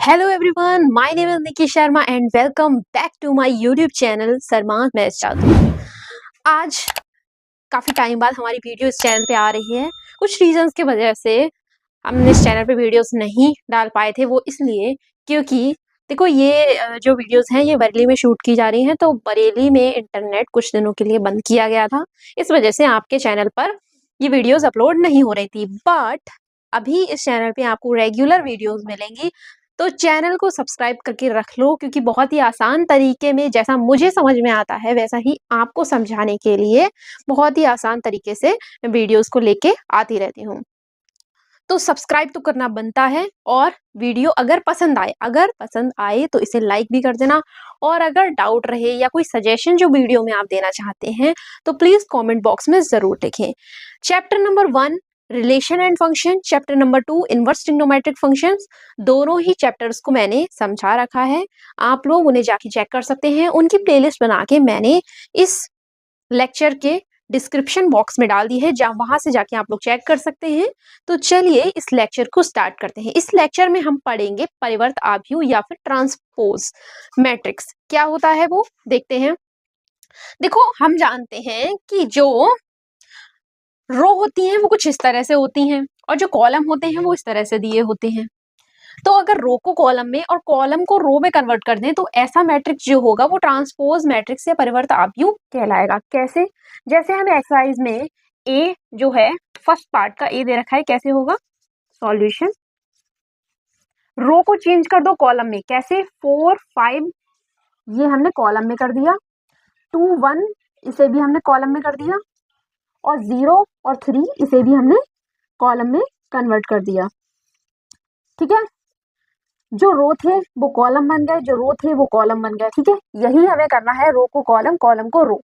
Hello everyone, my name is Nikki Sharma and welcome back to my YouTube channel Salman maths चाहतू। आज काफ़ी time बाद हमारी वीडियो इस चैनल पे आ रही है। कुछ रीजंस की वजह से हम इस चैनल पे वीडियोस नहीं डाल पाए थे, वो इसलिए क्योंकि देखो ये जो वीडियोस हैं ये बरेली में शूट की जा रही हैं, तो बरेली में इंटरनेट कुछ दिनों के लिए बंद किया गया था। इस वजह से आपके चैनल पर ये वीडियोस अपलोड नहीं हो रही थी, बट अभी इस चैनल पे आपको रेगुलर वीडियोस मिलेंगी। तो चैनल को सब्सक्राइब करके रख लो, क्योंकि बहुत ही आसान तरीके में, जैसा मुझे समझ में आता है वैसा ही आपको समझाने के लिए बहुत ही आसान तरीके से वीडियोस को लेके आती रहती हूँ। तो सब्सक्राइब तो करना बनता है, और वीडियो अगर पसंद आए तो इसे लाइक भी कर देना। और अगर डाउट रहे या कोई सजेशन जो वीडियो में आप देना चाहते हैं तो प्लीज कमेंट बॉक्स में जरूर लिखें। Chapter number 1 relation and function, chapter number 2 inverse trigonometric functions, दोनों ही चैप्टर्स को मैंने समझा रखा है। आप लोग उन्हें जाके चेक कर सकते हैं। उनकी प्लेलिस्ट बना के मैंने इस लेक्चर के डिस्क्रिप्शन बॉक्स में डाल दी है, जहां वहां से जाके आप लोग चेक कर सकते हैं। तो चलिए इस लेक्चर को स्टार्ट करते हैं। इस लेक्चर में हम पढ़ेंगे परिवर्त आव्यूह या फिर ट्रांसपोज मैट्रिक्स। क्या होता है वो देखते हैं। देखो, हम जानते हैं कि जो रो होती हैं वो कुछ इस तरह से होती हैं, और जो कॉलम होते हैं वो इस तरह से दिए होते हैं। तो अगर रो को कॉलम में और कॉलम को रो में कन्वर्ट कर दें तो ऐसा मैट्रिक्स जो होगा वो ट्रांसपोज मैट्रिक्स या परिवर्त आव्यूह कहलाएगा। कैसे? जैसे हमें एक्सरसाइज में ए जो है, फर्स्ट पार्ट का ए दे रखा है, कैसे होगा सॉल्यूशन। रो को चेंज कर दो कॉलम में, कैसे? 4 5 ये हमने कॉलम में कर दिया, 2 1 इसे भी हमने कॉलम में कर दिया, और 0 और 3 इसे भी हमने कॉलम में कन्वर्ट कर दिया। ठीक है, जो रो थे वो कॉलम बन गए, जो रो थे वो कॉलम बन गए। ठीक है, यही हमें करना है, रो को कॉलम, कॉलम को रो।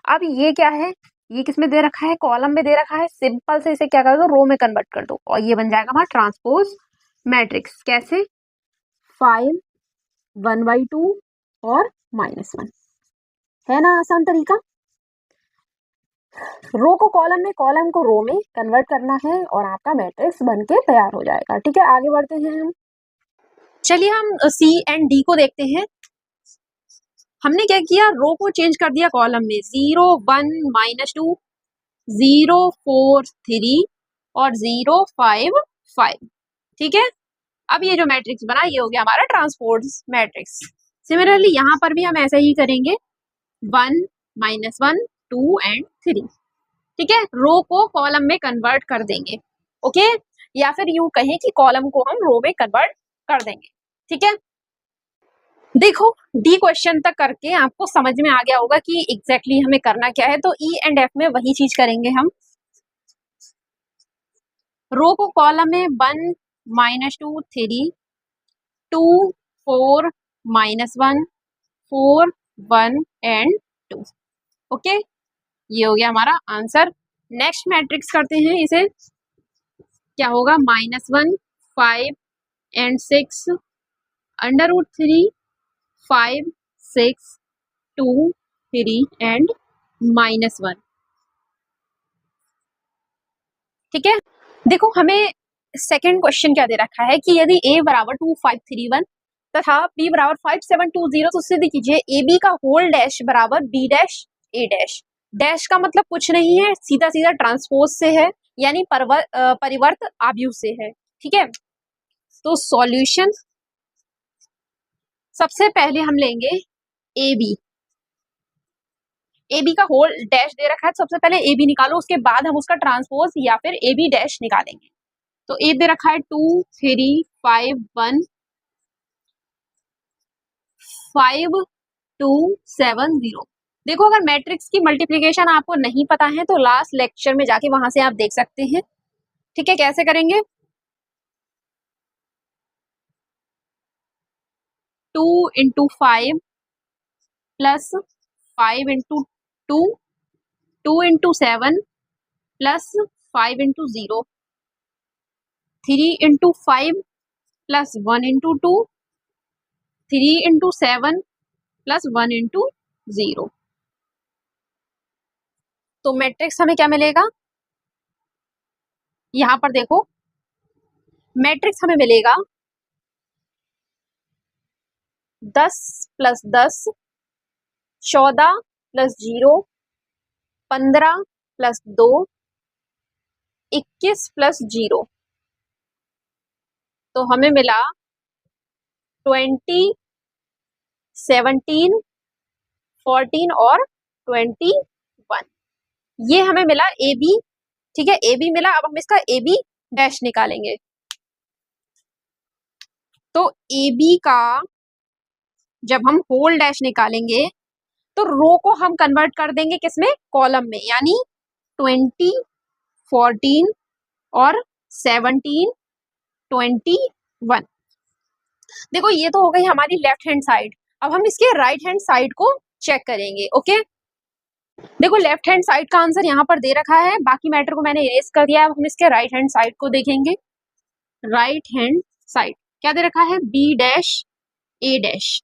अब ये क्या है, ये किस में दे रखा है? कॉलम में दे रखा है। सिंपल से इसे क्या कर दो, रो में कन्वर्ट कर दो, और ये बन जाएगा हमारा ट्रांसपोज मैट्रिक्स। कैसे? 5 1/2 और -1, है ना आसान तरीका। रो को कॉलम में, कॉलम को रो में कन्वर्ट करना है, और आपका मैट्रिक्स बन के तैयार हो जाएगा। ठीक है, आगे बढ़ते हैं हम। चलिए हम सी एंड डी को देखते हैं। हमने क्या किया, रो को चेंज कर दिया कॉलम में, 0 1 -2 0 4 3 और 0 5 5। ठीक है, अब ये जो मैट्रिक्स बना ये हो गया हमारा ट्रांसपोज मैट्रिक्स। सिमिलरली यहाँ पर भी हम ऐसा ही करेंगे, 1 -1 2 एंड 3। ठीक है, रो को कॉलम में कन्वर्ट कर देंगे। ओके, या फिर यूं कहें कि कॉलम को हम रो में कन्वर्ट कर देंगे। ठीक है, देखो डी क्वेश्चन तक करके आपको समझ में आ गया होगा कि एग्जैक्टली हमें करना क्या है। तो ई एंड एफ में वही चीज करेंगे हम। रो को कॉलम में 1 -2 3 2 4 -1 4 1 एंड 2। ओके, ये हो गया हमारा आंसर। नेक्स्ट मैट्रिक्स करते हैं, इसे क्या होगा, -1 5 एंड 6 √3 5 6 2 3 एंड -1। ठीक है, देखो हमें सेकेंड क्वेश्चन क्या दे रखा है कि यदि a बराबर 2 5 3 1 तथा b बराबर 5 7 2 0, तो सिद्ध कीजिए ए बी का होल डैश बराबर b dash a dash. Dash का मतलब कुछ नहीं है, सीधा सीधा ट्रांसपोज से है, यानी परिवर्त आव्यूह से है। ठीक है, तो सॉल्यूशन सबसे पहले हम लेंगे ए बी का होल डैश दे रखा है, सबसे पहले ए बी निकालो, उसके बाद हम उसका ट्रांसपोज या फिर ए बी डैश निकालेंगे। तो ए दे रखा है 2 3 5 1 5 2 7 0। देखो, अगर मैट्रिक्स की मल्टीप्लिकेशन आपको नहीं पता है तो लास्ट लेक्चर में जाके वहां से आप देख सकते हैं। ठीक है, कैसे करेंगे, 2 × 5 प्लस 5 × 2 2 × 7 प्लस 5 × 0 3 × 5 प्लस 1 × 2 3 × 7 प्लस 1 × 0। तो मैट्रिक्स हमें क्या मिलेगा, यहां पर देखो मैट्रिक्स हमें मिलेगा 10 प्लस 10, 14 प्लस 0, 15 प्लस 2, 21 प्लस 0। तो हमें मिला 20, 17, 14 और 21। ये हमें मिला ए बी। ठीक है, ए बी मिला। अब हम इसका ए बी डैश निकालेंगे। तो ए बी का जब हम होल डैश निकालेंगे तो रो को हम कन्वर्ट कर देंगे किसमें, कॉलम में, यानी 20, 14 और 17, 21। देखो ये तो हो गई हमारी लेफ्ट हैंड साइड। अब हम इसके राइट हैंड साइड को चेक करेंगे। ओके, देखो लेफ्ट हैंड साइड का आंसर यहाँ पर दे रखा है, बाकी मैटर को मैंने इरेज कर दिया है। अब हम इसके राइट हैंड साइड को देखेंगे। राइट हैंड साइड क्या दे रखा है, बी डैश ए डैश।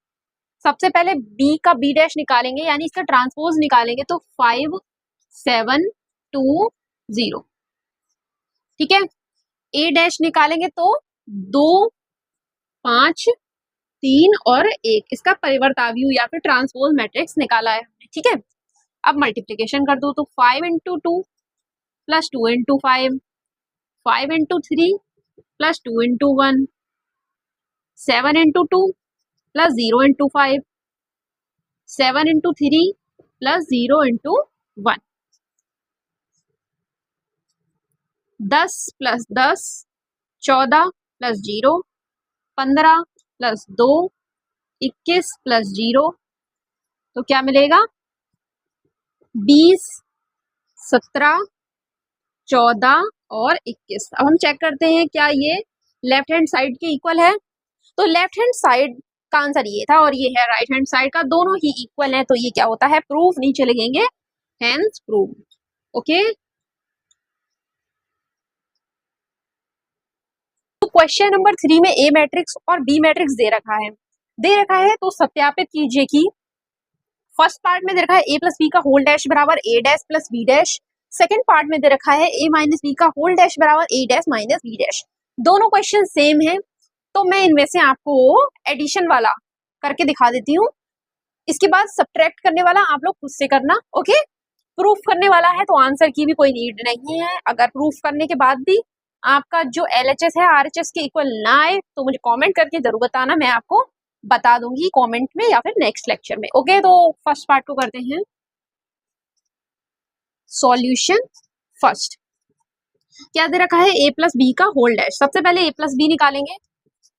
सबसे पहले बी का बी डैश निकालेंगे, यानी इसका ट्रांसपोज निकालेंगे, तो 5, 7, 2, 0। ठीक है, ए डैश निकालेंगे तो 2, 5, 3 और 1। इसका परिवर्ताव्यू या फिर ट्रांसपोज मैट्रिक्स निकाला है हमने। ठीक है, अब मल्टीप्लीकेशन कर दो, तो 5 into 2 plus 2 into 5, 5 into 3 plus 2 into 1, 7 into 2 plus 0 into 5, 7 into 3 plus 0 into 1। 10 plus 10, 14 plus 0, 15 plus 2, 21 plus 0। तो क्या मिलेगा, 20, 17, 14 और 21। अब हम चेक करते हैं क्या ये लेफ्ट हैंड साइड के इक्वल है। तो लेफ्ट हैंड साइड का आंसर ये था और ये है राइट हैंड साइड का, दोनों ही इक्वल है। तो ये क्या होता है, प्रूफ। नीचे लिखेंगे हेंस प्रूफ। ओके, तो क्वेश्चन नंबर 3 में ए मैट्रिक्स और बी मैट्रिक्स दे रखा है। तो सत्यापित कीजिए कि फर्स्ट पार्ट में दे रखा है ए प्लस बी का होल डैश बराबर A dash plus B dash. Second part में दे रखा है ए माइनस बी का होल डैश बराबर A dash minus B dash. दोनों क्वेश्चन सेम है, तो मैं इनमें से आपको एडिशन वाला करके दिखा देती हूँ। इसके बाद सब्ट्रैक्ट करने वाला आप लोग खुद से करना। ओके, प्रूफ करने वाला है तो आंसर की भी कोई नीड नहीं है। अगर प्रूफ करने के बाद भी आपका जो LHS है RHS के इक्वल ना आए तो मुझे कमेंट करके जरूर बताना, मैं आपको बता दूंगी कमेंट में या फिर नेक्स्ट लेक्चर में। ओके, तो फर्स्ट पार्ट को करते हैं सॉल्यूशन। फर्स्ट क्या दे रखा है, ए प्लस बी का होल डैश। सबसे पहले ए प्लस बी निकालेंगे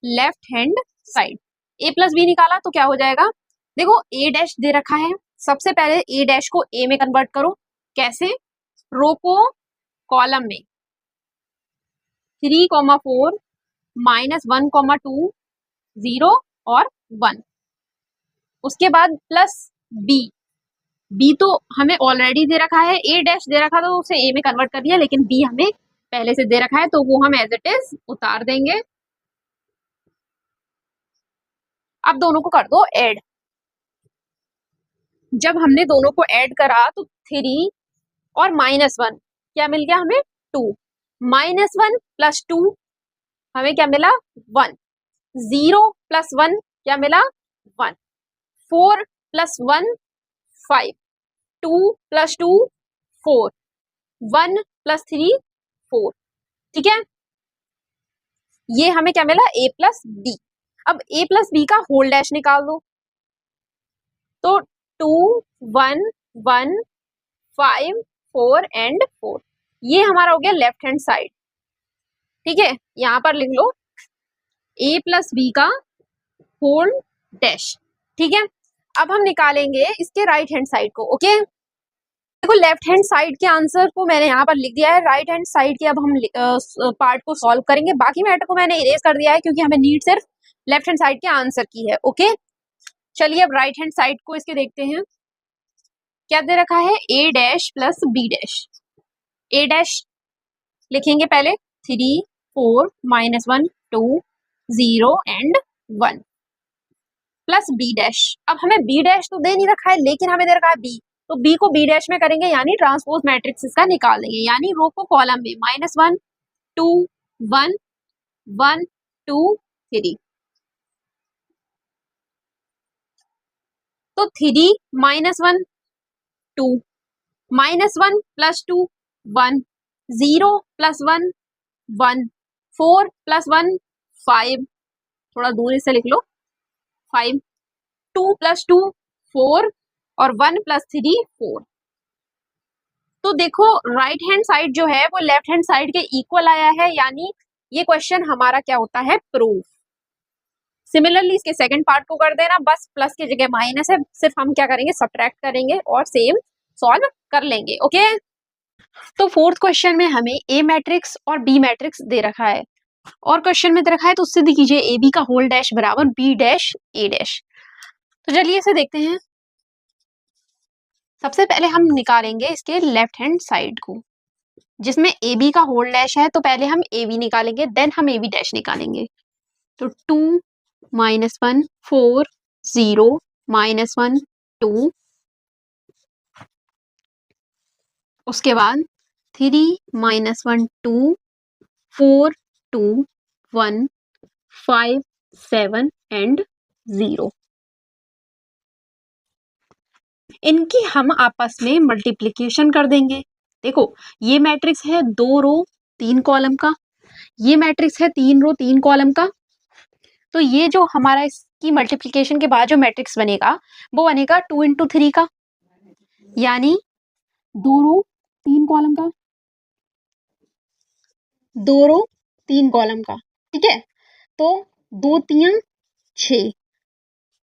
लेफ्ट हैंड साइड। ए प्लस बी निकाला तो क्या हो जाएगा, देखो ए डैश दे रखा है, सबसे पहले ए डैश को ए में कन्वर्ट करो। कैसे, रो को कॉलम में 3, 4, -1, 2, 0 और 1। उसके बाद प्लस बी। बी तो हमें ऑलरेडी दे रखा है, ए डैश दे रखा तो उसे ए में कन्वर्ट कर दिया, लेकिन बी हमें पहले से दे रखा है तो वो हम एज इट इज उतार देंगे। अब दोनों को कर दो ऐड। जब हमने दोनों को ऐड करा तो 3 और -1 क्या मिल गया हमें, 2। -1 प्लस 2 हमें क्या मिला, 1। 0 प्लस 1 क्या मिला, 1। 4 प्लस 1 5, 2 प्लस 2 4, 1 प्लस 3 4। ठीक है, ये हमें क्या मिला, ए प्लस बी। अब ए प्लस बी का होल डैश निकाल दो, तो 2, 1, 1, 5, 4 एंड 4। ये हमारा हो गया लेफ्ट हैंड साइड। ठीक है, यहां पर लिख लो ए प्लस बी का होल डैश। ठीक है, अब हम निकालेंगे इसके राइट हैंड साइड को। ओके, देखो लेफ्ट हैंड साइड के आंसर को मैंने यहाँ पर लिख दिया है, राइट हैंड साइड के अब हम पार्ट को सॉल्व करेंगे। बाकी मैटर को मैंने इरेज कर दिया है क्योंकि हमें नीड सिर्फ लेफ्ट हैंड साइड के आंसर की है। ओके, चलिए अब राइट हैंड साइड को इसके देखते हैं। क्या दे रखा है, ए डैश प्लस बी डैश। ए डैश लिखेंगे पहले 3, 4, -1, 2, 0 एंड 1 प्लस बी डैश। अब हमें बी डैश तो दे नहीं रखा है, लेकिन हमें दे रखा है बी, तो बी को बी डैश में करेंगे, यानी ट्रांसपोज मैट्रिक्स इसका निकाल देंगे। यानी रो को कॉलम में -1, 2, 1, 1, 2, 3। तो 3 -1 2, -1 + 2 1, 0 + 1 1, 4 + 1 5, थोड़ा दूर से लिख लो 5, 2 + 2 4 और 1 + 3 4। तो देखो राइट हैंड साइड जो है वो लेफ्ट हैंड साइड के इक्वल आया है, यानी ये क्वेश्चन हमारा क्या होता है, प्रूफ। सिमिलरली इसके सेकंड पार्ट को कर देना, बस प्लस की जगह माइनस है, सिर्फ हम क्या करेंगे, सब्ट्रैक्ट करेंगे और सेम सॉल्व कर लेंगे। ओके, तो फोर्थ क्वेश्चन में हमें ए मैट्रिक्स और बी मैट्रिक्स दे रखा है और क्वेश्चन में दे रखा है, तो उससे कीजिए ए बी का होल डैश बराबर बी डैश ए डैश। तो चलिए इसे देखते हैं। सबसे पहले हम निकालेंगे इसके लेफ्ट हैंड साइड को, जिसमें ए बी का होल डैश है, तो पहले हम ए बी निकालेंगे, देन हम ए बी डैश निकालेंगे। तो 2 -1 4 0 -1 2, उसके बाद 3 -1 2 4 2 1 5 7 एंड 0। इनकी हम आपस में मल्टीप्लिकेशन कर देंगे। देखो ये मैट्रिक्स है 2 रो 3 कॉलम का, ये मैट्रिक्स है 3 रो 3 कॉलम का, तो ये जो हमारा इसकी मल्टीप्लिकेशन के बाद जो मैट्रिक्स बनेगा वो बनेगा 2 × 3 का, यानी 2 रो 3 कॉलम का, 2 रो 3 कॉलम का। ठीक है, तो 2 3 6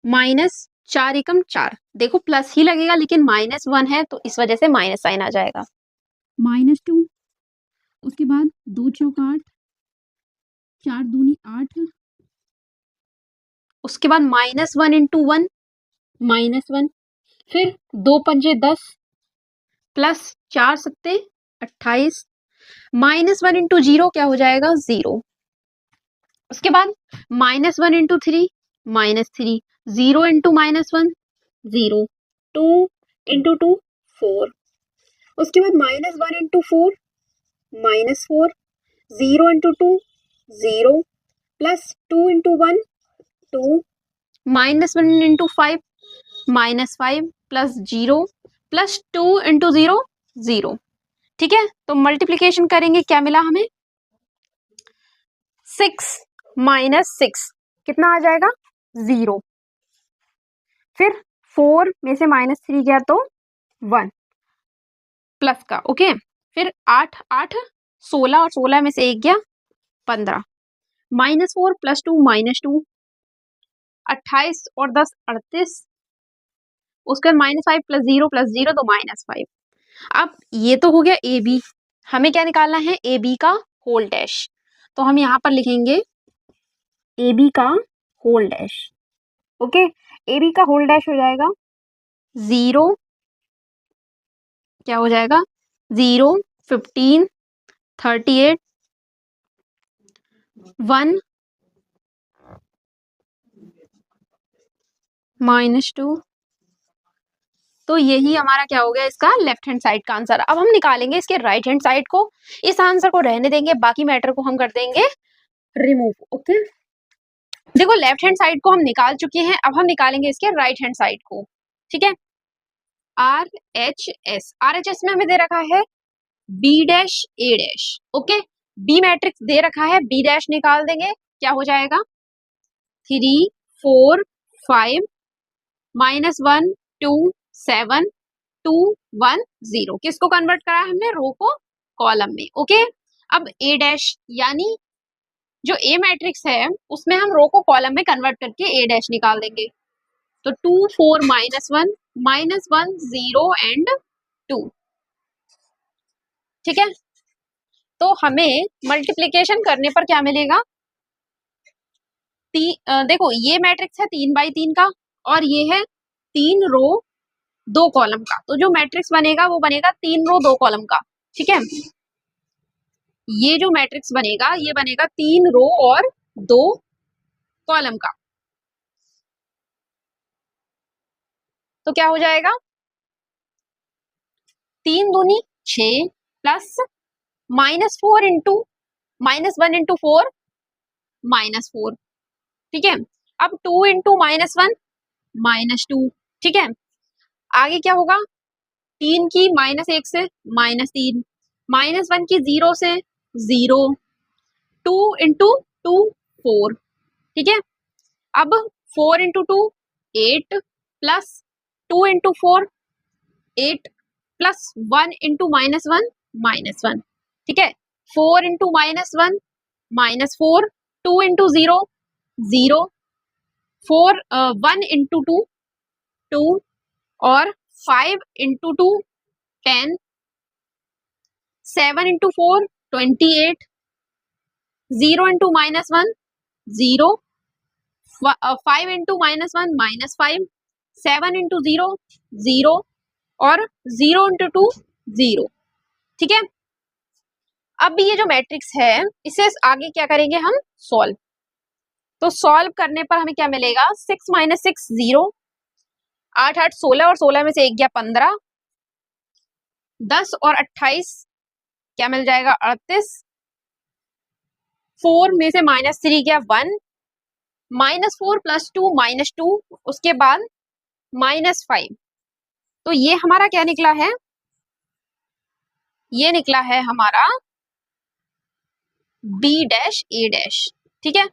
-4 एकम 4, देखो प्लस ही लगेगा लेकिन -1 है तो इस वजह से माइनस साइन आ जाएगा। -2, उसके बाद 2 चौक 8, 4 दूनी 8, उसके बाद -1 × 1 -1, फिर 2 पंजे 10 प्लस 4 सत्ते 28, -1 × 0 क्या हो जाएगा 0, उसके बाद -1 × 3 -3, 0 × -1 0, 2 × 2 4, उसके बाद -1 × 4 -4, 0 × 2 0, प्लस 2 × 1 2, -1 × 5 -5, प्लस 0, प्लस 2 × 0 0। ठीक है, तो मल्टीप्लिकेशन करेंगे, क्या मिला हमें 6 - 6 कितना आ जाएगा 0, फिर 4 में से -3 गया तो 1 प्लस का। ओके, फिर 8 8 16 और 16 में से 1 गया 15, -4 + 2 -2, 28 और 10 38, उसके बाद -5 + 0 + 0 तो -5। अब ये तो हो गया ए बी, हमें क्या निकालना है ए बी का होल डैश, तो हम यहाँ पर लिखेंगे ए बी का whole dash. Okay, A B का होल डैश हो जाएगा 0, क्या हो जाएगा 0 15 38 1 -2, तो यही हमारा क्या हो गया इसका लेफ्ट हैंड साइड का आंसर। अब हम निकालेंगे इसके राइट हैंड साइड को, इस आंसर को रहने देंगे, बाकी मैटर को हम कर देंगे रिमूव। ओके, देखो लेफ्ट हैंड साइड को हम निकाल चुके हैं, अब हम निकालेंगे इसके राइट हैंड साइड को। ठीक है, RHS में हमें दे रखा है B dash A dash. Okay, B matrix दे रखा है, B डैश निकाल देंगे, क्या हो जाएगा 3 4 5 -1 2 7 2 1 0। किसको कन्वर्ट करा है हमने, रो को कॉलम में। ओके, अब A डैश यानी जो ए मैट्रिक्स है उसमें हम रो को कॉलम में कन्वर्ट करके ए डैश निकाल देंगे। तो 2 4 -1 -1 0 एंड 2। ठीक है, तो हमें मल्टीप्लिकेशन करने पर क्या मिलेगा, देखो ये मैट्रिक्स है 3 बाई 3 का और ये है 3 रो 2 कॉलम का, तो जो मैट्रिक्स बनेगा वो बनेगा 3 रो 2 कॉलम का। ठीक है, ये जो मैट्रिक्स बनेगा ये बनेगा 3 रो और 2 कॉलम का। तो क्या हो जाएगा 3 दूनी 6 प्लस -4 इंटू -1 × 4 -4। ठीक है, अब 2 × -1 -2, ठीक है, आगे क्या होगा, 3 की -1 से -3, -1 की 0 से 0, 2 इंटू 2 4, ठीक है। अब 4 into 2 8 plus 2 into 4 8 plus 1 into -1 -1, ठीक है। 4 इंटू -1 -4, 2 इंटू 0 0, 4 1 इंटू 2 2, और 5 into 2 10, 7 into 4 28, 0 into -1 0, 5 into -1 -5, 7 into 0 0, और 0 इंटू 2 0, ठीक है। अब ये जो मैट्रिक्स है इसे आगे क्या करेंगे हम, सॉल्व। तो सॉल्व करने पर हमें क्या मिलेगा, 6 - 6 0, 8 8 16, और 16 में से 1 गया 15, 10 और 28 क्या मिल जाएगा, 38, 4 में से -3 गया 1, -4 + 2 -2, उसके बाद -5। तो ये हमारा क्या निकला है, ये निकला है हमारा B', A', ठीक है।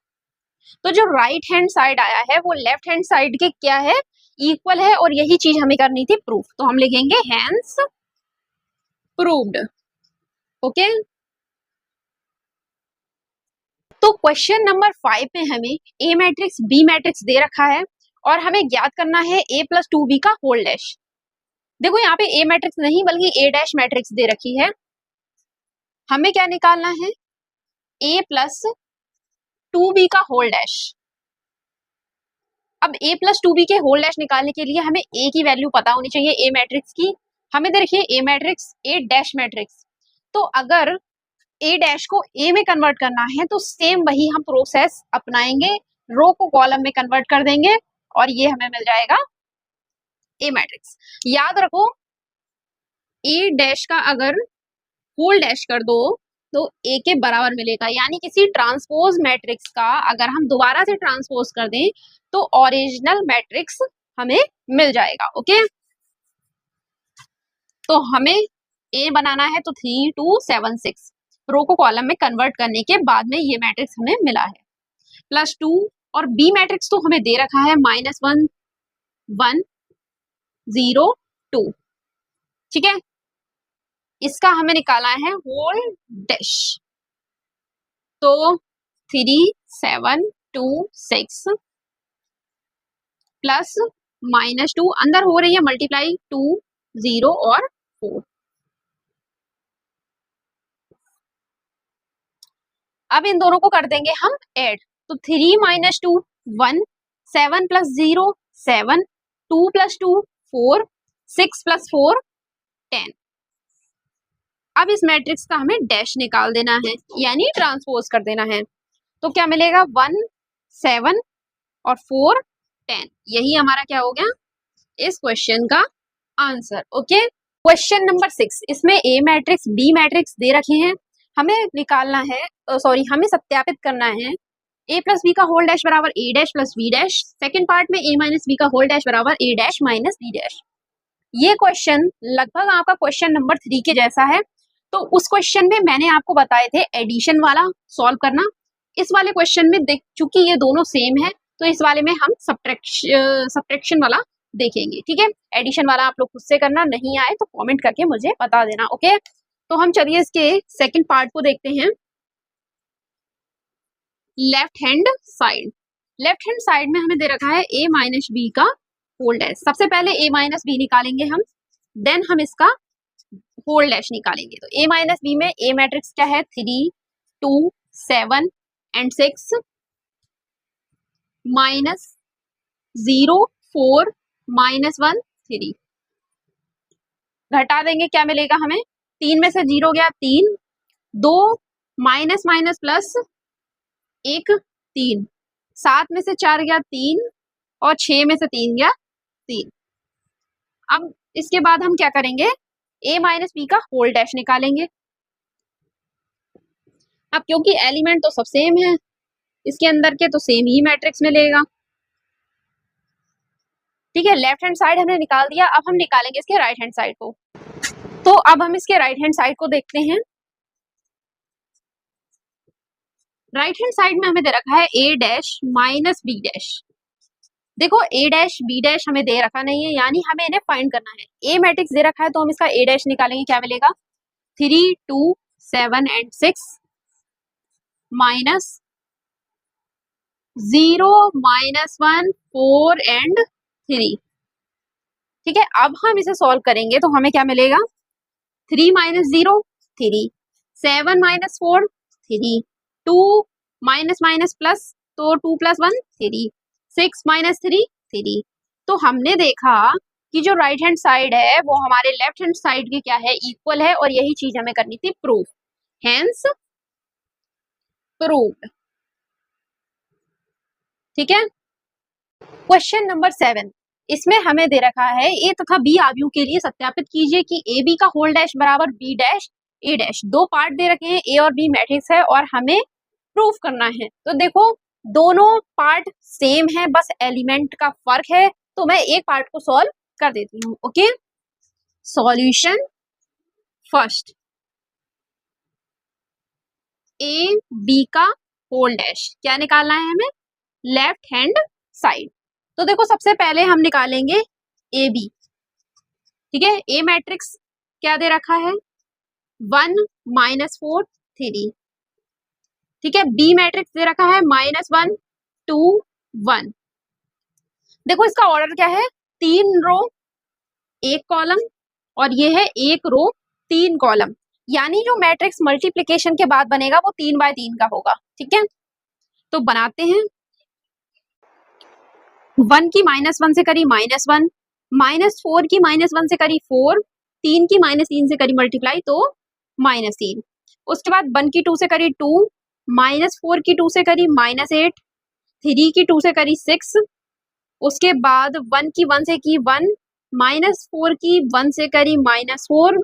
तो जो राइट हैंड साइड आया है वो लेफ्ट हैंड साइड के क्या है, इक्वल है, और यही चीज हमें करनी थी प्रूफ। तो हम लिखेंगे हैंस प्रूव्ड, ओके। तो क्वेश्चन नंबर 5 में हमें ए मैट्रिक्स बी मैट्रिक्स दे रखा है और हमें ज्ञात करना है a + 2b का होल डैश। देखो यहाँ पे ए मैट्रिक्स नहीं बल्कि A' मैट्रिक्स दे रखी है, हमें क्या निकालना है, a + 2b का होल डैश। अब a + 2b के होल डैश निकालने के लिए हमें a की वैल्यू पता होनी चाहिए, a मैट्रिक्स की। हमें देखिए a मैट्रिक्स A' मैट्रिक्स, तो अगर A' को A में कन्वर्ट करना है तो सेम वही हम प्रोसेस अपनाएंगे, रो को कॉलम में कन्वर्ट कर देंगे और ये हमें मिल जाएगा A मैट्रिक्स। याद रखो A' का अगर होल डैश कर दो तो A के बराबर मिलेगा, यानी किसी ट्रांसपोज मैट्रिक्स का अगर हम दोबारा से ट्रांसपोज कर दें तो ओरिजिनल मैट्रिक्स हमें मिल जाएगा, ओके। तो हमें A बनाना है तो 3 2 7 6, रो को कॉलम में कन्वर्ट करने के बाद में ये मैट्रिक्स हमें मिला है, +2, और बी मैट्रिक्स तो हमें दे रखा है -1 1 0 2, ठीक है। इसका हमें निकाला है होल डैश, तो 3 7 2 6 प्लस -2, अंदर हो रही है मल्टीप्लाई 2 0 और 4। अब इन दोनों को कर देंगे हम ऐड, तो 3 - 2 1, 7 + 0 7, 2 + 2 4, 6 + 4 10। अब इस मैट्रिक्स का हमें डैश निकाल देना है, यानी ट्रांसपोज कर देना है। तो क्या मिलेगा, 1 7 और 4 10, यही हमारा क्या हो गया इस क्वेश्चन का आंसर, ओके। क्वेश्चन नंबर 6, इसमें ए मैट्रिक्स बी मैट्रिक्स दे रखे हैं, हमें निकालना है, सॉरी हमें सत्यापित करना है a + b का होल डैश बराबर A' + b'। सेकंड पार्ट में a - b का होल डैश बराबर A' - b'। ये क्वेश्चन लगभग आपका क्वेश्चन नंबर 3 के जैसा है। तो उस क्वेश्चन में मैंने आपको बताए थे एडिशन वाला सॉल्व करना, इस वाले क्वेश्चन में देख चूंकि ये दोनों सेम है तो इस वाले में हम सब्ट्रैक्शन वाला देखेंगे, ठीक है। एडिशन वाला आप लोग खुद से करना, नहीं आए तो कमेंट करके मुझे बता देना, ओके। तो हम चलिए इसके सेकंड पार्ट को देखते हैं। Left hand side, left hand side में हमें दे रखा है a - b का होल डैश। सबसे पहले a - b निकालेंगे हम, देन हम इसका होल डैश निकालेंगे। तो a - b में a मैट्रिक्स क्या है, 3 2 7 एंड 6 -0 4 -1 3, घटा देंगे क्या मिलेगा हमें, 3 में से 0 गया 3, 2 माइनस माइनस प्लस 1 3, 7 में से 4 गया 3, और 6 में से 3 गया 3। अब इसके बाद हम क्या करेंगे, a - b का होल डैश निकालेंगे। अब क्योंकि एलिमेंट तो सब सेम है, इसके अंदर के तो सेम ही मैट्रिक्स मिलेगा, ठीक है, लेफ्ट हैंड साइड हमने निकाल दिया। अब हम निकालेंगे इसके राइट हैंड साइड को। तो अब हम इसके राइट हैंड साइड को देखते हैं। राइट हैंड साइड में हमें दे रखा है a dash minus b dash. देखो a डैश b डैश हमें दे रखा नहीं है, यानी हमें इन्हें फाइंड करना है। a मैट्रिक्स दे रखा है तो हम इसका a डैश निकालेंगे, क्या मिलेगा 3 2 7 एंड 6 माइनस 0 माइनस 1 4 एंड 3। ठीक है, अब हम इसे सॉल्व करेंगे तो हमें क्या मिलेगा 3 minus 0 3, 7 minus 4 3, 2 minus minus plus तो 2 प्लस 1 3, 6 माइनस 3 3। तो हमने देखा कि जो राइट हैंड साइड है वो हमारे लेफ्ट हैंड साइड के क्या है इक्वल है, और यही चीज हमें करनी थी प्रूफ, हेंस प्रूव्ड। ठीक है, क्वेश्चन नंबर 7, इसमें हमें दे रखा है ए तथा बी आव्यूह के लिए सत्यापित कीजिए कि ए बी का होल डैश बराबर बी डैश ए डैश। दो पार्ट दे रखे हैं, ए और बी मैट्रिक्स है और हमें प्रूफ करना है। तो देखो दोनों पार्ट सेम है, बस एलिमेंट का फर्क है। तो मैं एक पार्ट को सॉल्व कर देती हूँ। Okay, solution first, A B का होल डैश क्या निकालना है हमें, लेफ्ट हैंड साइड। तो देखो सबसे पहले हम निकालेंगे ए बी। ठीक है, ए मैट्रिक्स क्या दे रखा है 1 माइनस 4 3। ठीक है, बी मैट्रिक्स दे रखा है माइनस 1 2 1। देखो इसका ऑर्डर क्या है, 3 रो 1 कॉलम और ये है 1 रो 3 कॉलम, यानी जो मैट्रिक्स मल्टीप्लिकेशन के बाद बनेगा वो 3 बाय 3 का होगा। ठीक है, तो बनाते हैं। 1 की माइनस 1 से करी माइनस 1, माइनस 4 की माइनस 1 से करी 4, 3 की माइनस 3 से करी मल्टीप्लाई तो माइनस 3। उसके बाद 1 की 2 से करी 2, माइनस 4 की 2 से करी माइनस 8, 3 की 2 से करी 6। उसके बाद 1 की 1 से की 1, माइनस 4 की 1 से करी माइनस 4,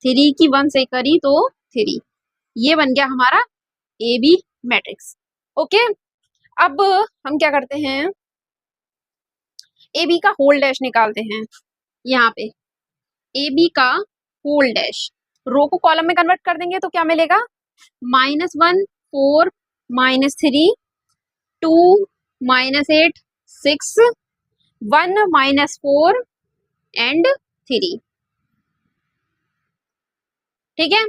3 की 1 से करी तो 3। ये बन गया हमारा ए बी मैट्रिक्स। ओके, अब हम क्या करते हैं, ए बी का होल डैश निकालते हैं। यहाँ पे ए बी का होल डैश, रो को कॉलम में कन्वर्ट कर देंगे तो क्या मिलेगा minus 1 4 minus 3 2 minus 8 6 1 minus 4 and 3। ठीक है,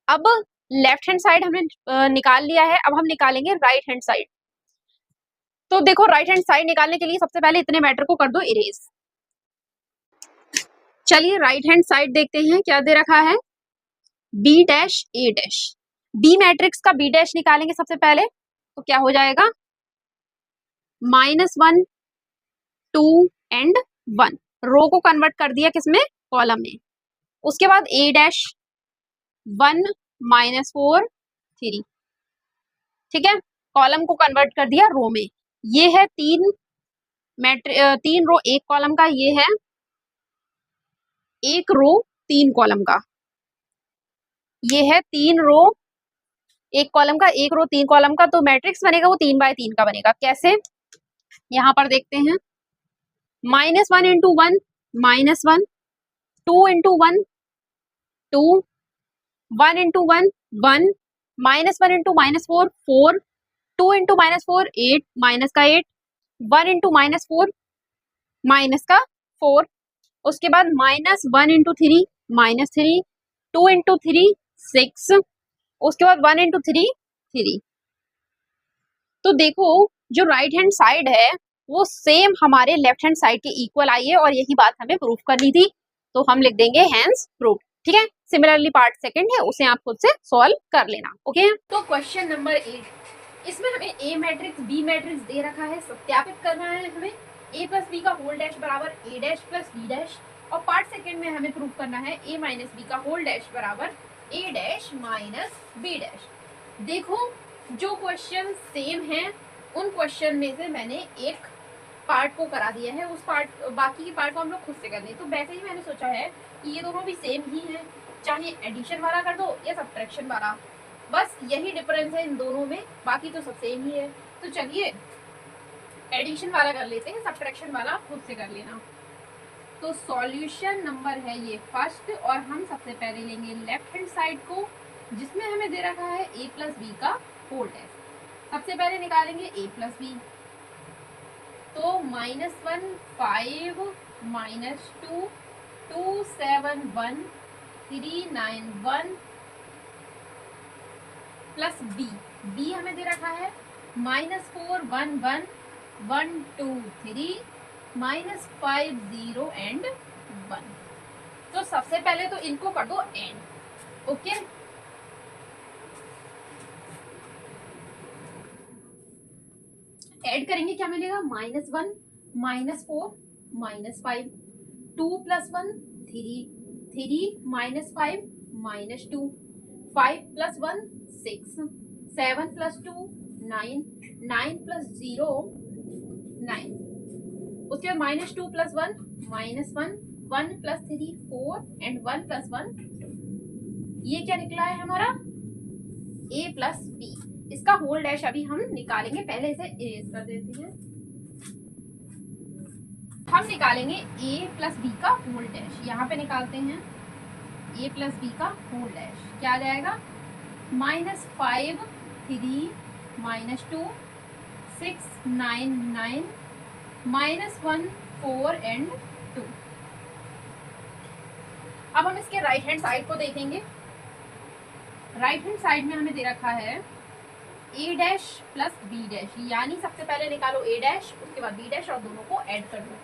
अब लेफ्ट हैंड साइड हमने निकाल लिया है, अब हम निकालेंगे राइट हैंड साइड। तो देखो राइट हैंड साइड निकालने के लिए सबसे पहले इतने मैटर को कर दो इरेज। चलिए राइट हैंड साइड देखते हैं क्या दे रखा है, बी डैश ए डैश। बी मैट्रिक्स का बी डैश निकालेंगे सबसे पहले तो क्या हो जाएगा माइनस 1 2 एंड 1। रो को कन्वर्ट कर दिया किसमें कॉलम में। उसके बाद ए डैश 1 माइनस 4 3। ठीक है, कॉलम को कन्वर्ट कर दिया रो में। ये है 3 रो 1 कॉलम का, ये है 1 रो 3 कॉलम का। ये है 3 रो 1 कॉलम का, 1 रो 3 कॉलम का। तो मैट्रिक्स बनेगा वो 3 बाय 3 का बनेगा। कैसे, यहाँ पर देखते हैं, minus 1 into 1 minus 1, 2 into 1 2, 1 into 1 1, minus 1 into minus 4 4, 2 into minus 4 8 minus का 8, 1 इंटू माइनस 4 माइनस का 4। उसके बाद माइनस 1 इंटू 3 माइनस 3, 2 इंटू 3 6, उसके बाद 1 इंटू 3 3। तो देखो जो राइट हैंड साइड है वो सेम हमारे लेफ्ट हैंड साइड के इक्वल आई है, और यही बात हमें प्रूफ करनी थी। तो हम लिख देंगे हैंस प्रूफ। ठीक है, सिमिलरली पार्ट सेकंड है, उसे आप खुद से सॉल्व कर लेना। ओके, तो क्वेश्चन नंबर 8, इसमें हमें ए मैट्रिक्स बी मैट्रिक्स दे रखा है, सत्यापित करना है हमें ए प्लस बी का होल डैश बराबर A dash plus B dash, और पार्ट सेकंड में हमें प्रूफ करना है ए माइनस बी का होल डैश बराबर A dash minus B dash. देखो जो क्वेश्चन सेम है उन क्वेश्चन में से मैंने एक पार्ट को करा दिया है, उस पार्ट बाकी की पार्ट को हम लोग खुद से कर दें। तो वैसे ही मैंने सोचा है कि ये दोनों भी सेम ही है, चाहे एडिशन वाला कर दो या सब्ट्रैक्शन वाला, बस यही डिफरेंस है इन दोनों में, बाकी तो सब सेम ही है। तो चलिए एडिशन वाला कर लेते हैं, सब्ट्रैक्शन वाला खुद से कर लेना। तो सॉल्यूशन नंबर है ये फर्स्ट, और हम सबसे पहले लेंगे लेफ्ट हैंड साइड को, जिसमें हमें दे रखा है a प्लस बी का होल डैश। सबसे पहले निकालेंगे a प्लस बी, तो -1 5 -2 2 7 1 3 9 1 प्लस b हमें दे रखा है -4 1 1 1 2 3 -5 0 एंड 1। तो सबसे पहले तो इनको कर दो एंड। ओके, ऐड करेंगे, क्या मिलेगा? -1 -4 -5 2 + 1 3 3 -5 -2 5 + 1 6 7 + 2 9 9 + 0 9। उसके बाद -2 + 1 -1 1 + 3 4 एंड 1 + 1 2। ये क्या निकला है हमारा? a plus B. इसका होल डैश अभी हम निकालेंगे, पहले इसे इरेज कर देते हैं। हम निकालेंगे a प्लस बी का होल डैश, यहाँ पे निकालते हैं a प्लस बी का होल डैश। क्या आ जाएगा? -5 3 -2 6 9 9 -1 4 एंड 2। अब हम इसके राइट हैंड साइड को देखेंगे। राइट हैंड साइड में हमें दे रखा है a dash plus b dash, यानी सबसे पहले निकालो a डैश, उसके बाद b डैश, और दोनों को ऐड कर दो।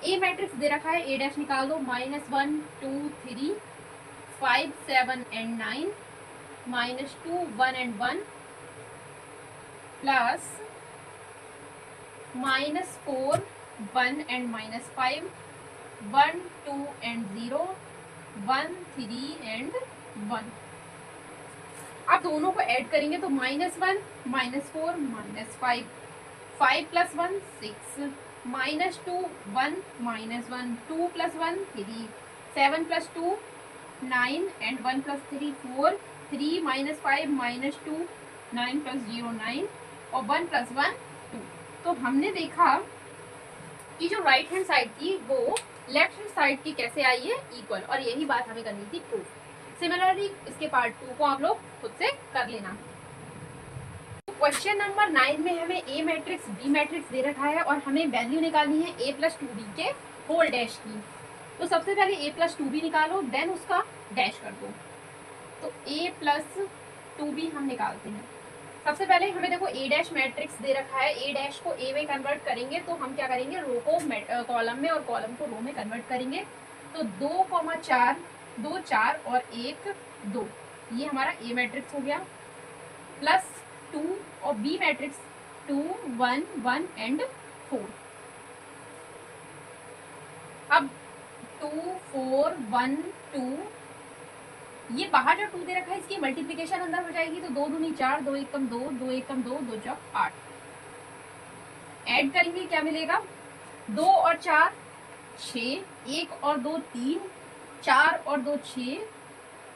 a मैट्रिक्स दे रखा है, a डैश निकाल दो, -1 2 3 5 7 and 9 -2 1 and 1 plus -4 1 and -5 1 2 and 0 1 3 and 1। अब दोनों को ऐड करेंगे तो -1 -4 -5 5 + 1 6 -2 1 -1 2 + 1 3 7 + 2 9 एंड 1 + 3 4 3 -5 -2 9 + 0 9 और 1 + 1 2। तो हमने देखा कि जो राइट हैंड साइड थी वो लेफ्ट हैंड साइड की कैसे आई है इक्वल, और यही बात हमें करनी थी प्रूफ। सिमिलरली इसके पार्ट 2 को आप लोग खुद से कर लेना। क्वेश्चन नंबर 9 में हमें a मैट्रिक्स b मैट्रिक्स दे रखा है और हमें वैल्यू निकालनी है a + 2b के होल डैश की। तो सबसे पहले a + 2b निकालो, देन उसका डैश कर दो। तो a + 2b हम निकालते हैं। सबसे पहले हमें देखो a डैश मैट्रिक्स दे रखा है, a डैश को a में कन्वर्ट करेंगे तो हम क्या करेंगे, रो को कॉलम में और कॉलम को रो में कन्वर्ट करेंगे। तो 2 4 2 4 और 1 2, ये हमारा a मैट्रिक्स हो गया, प्लस 2 और b मैट्रिक्स 2 1 1 एंड 4। अब 2 4 1 2, ये बाहर जो 2 दे रखा है इसकी मल्टीप्लिकेशन अंदर हो जाएगी, तो 2 दूनी 4 2 एकम 2 2 एकम 2 2 चौक 8। ऐड करेंगे, क्या मिलेगा? 2 और 4 6, 1 और 2 3, 4 और 2 6,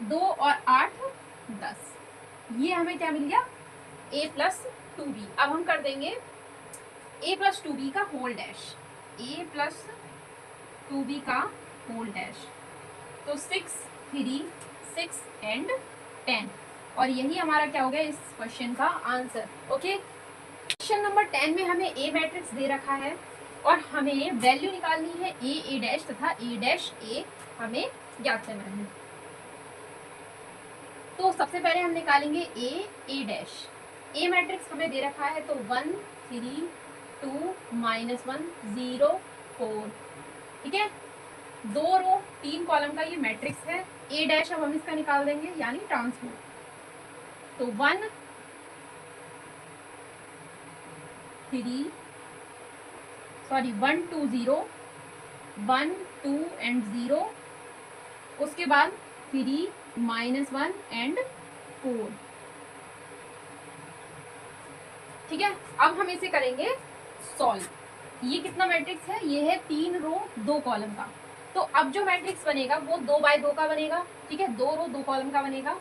2 और 8 10। ये हमें क्या मिल गया? a + 2b। अब हम कर देंगे a + 2b का होल डैश, a + 2b का होल डैश। तो 6 3 6 एंड 10, और यही हमारा क्या हो गया इस क्वेश्चन का आंसर। ओके, क्वेश्चन नंबर 10 में हमें a मैट्रिक्स दे रखा है और हमें वैल्यू निकालनी है a डैश तथा a डैश a हमें ज्ञात करना है। तो सबसे पहले हम निकालेंगे a डैश। a मैट्रिक्स हमें दे रखा है, तो 1 3 2 -1 0 4, ठीक है। 2 रो 3 कॉलम का ये मैट्रिक्स है। a डैश अब हम इसका निकाल देंगे, यानी ट्रांसपोज। तो 1 2 0 1 2 एंड 0, उसके बाद 3 -1 एंड 4, ठीक है। अब हम इसे करेंगे सॉल्व। ये कितना मैट्रिक्स है? ये है 3 रो 2 कॉलम का। तो अब जो मैट्रिक्स बनेगा वो 2 बाय 2 का बनेगा, ठीक है, 2 रो 2 कॉलम का बनेगा।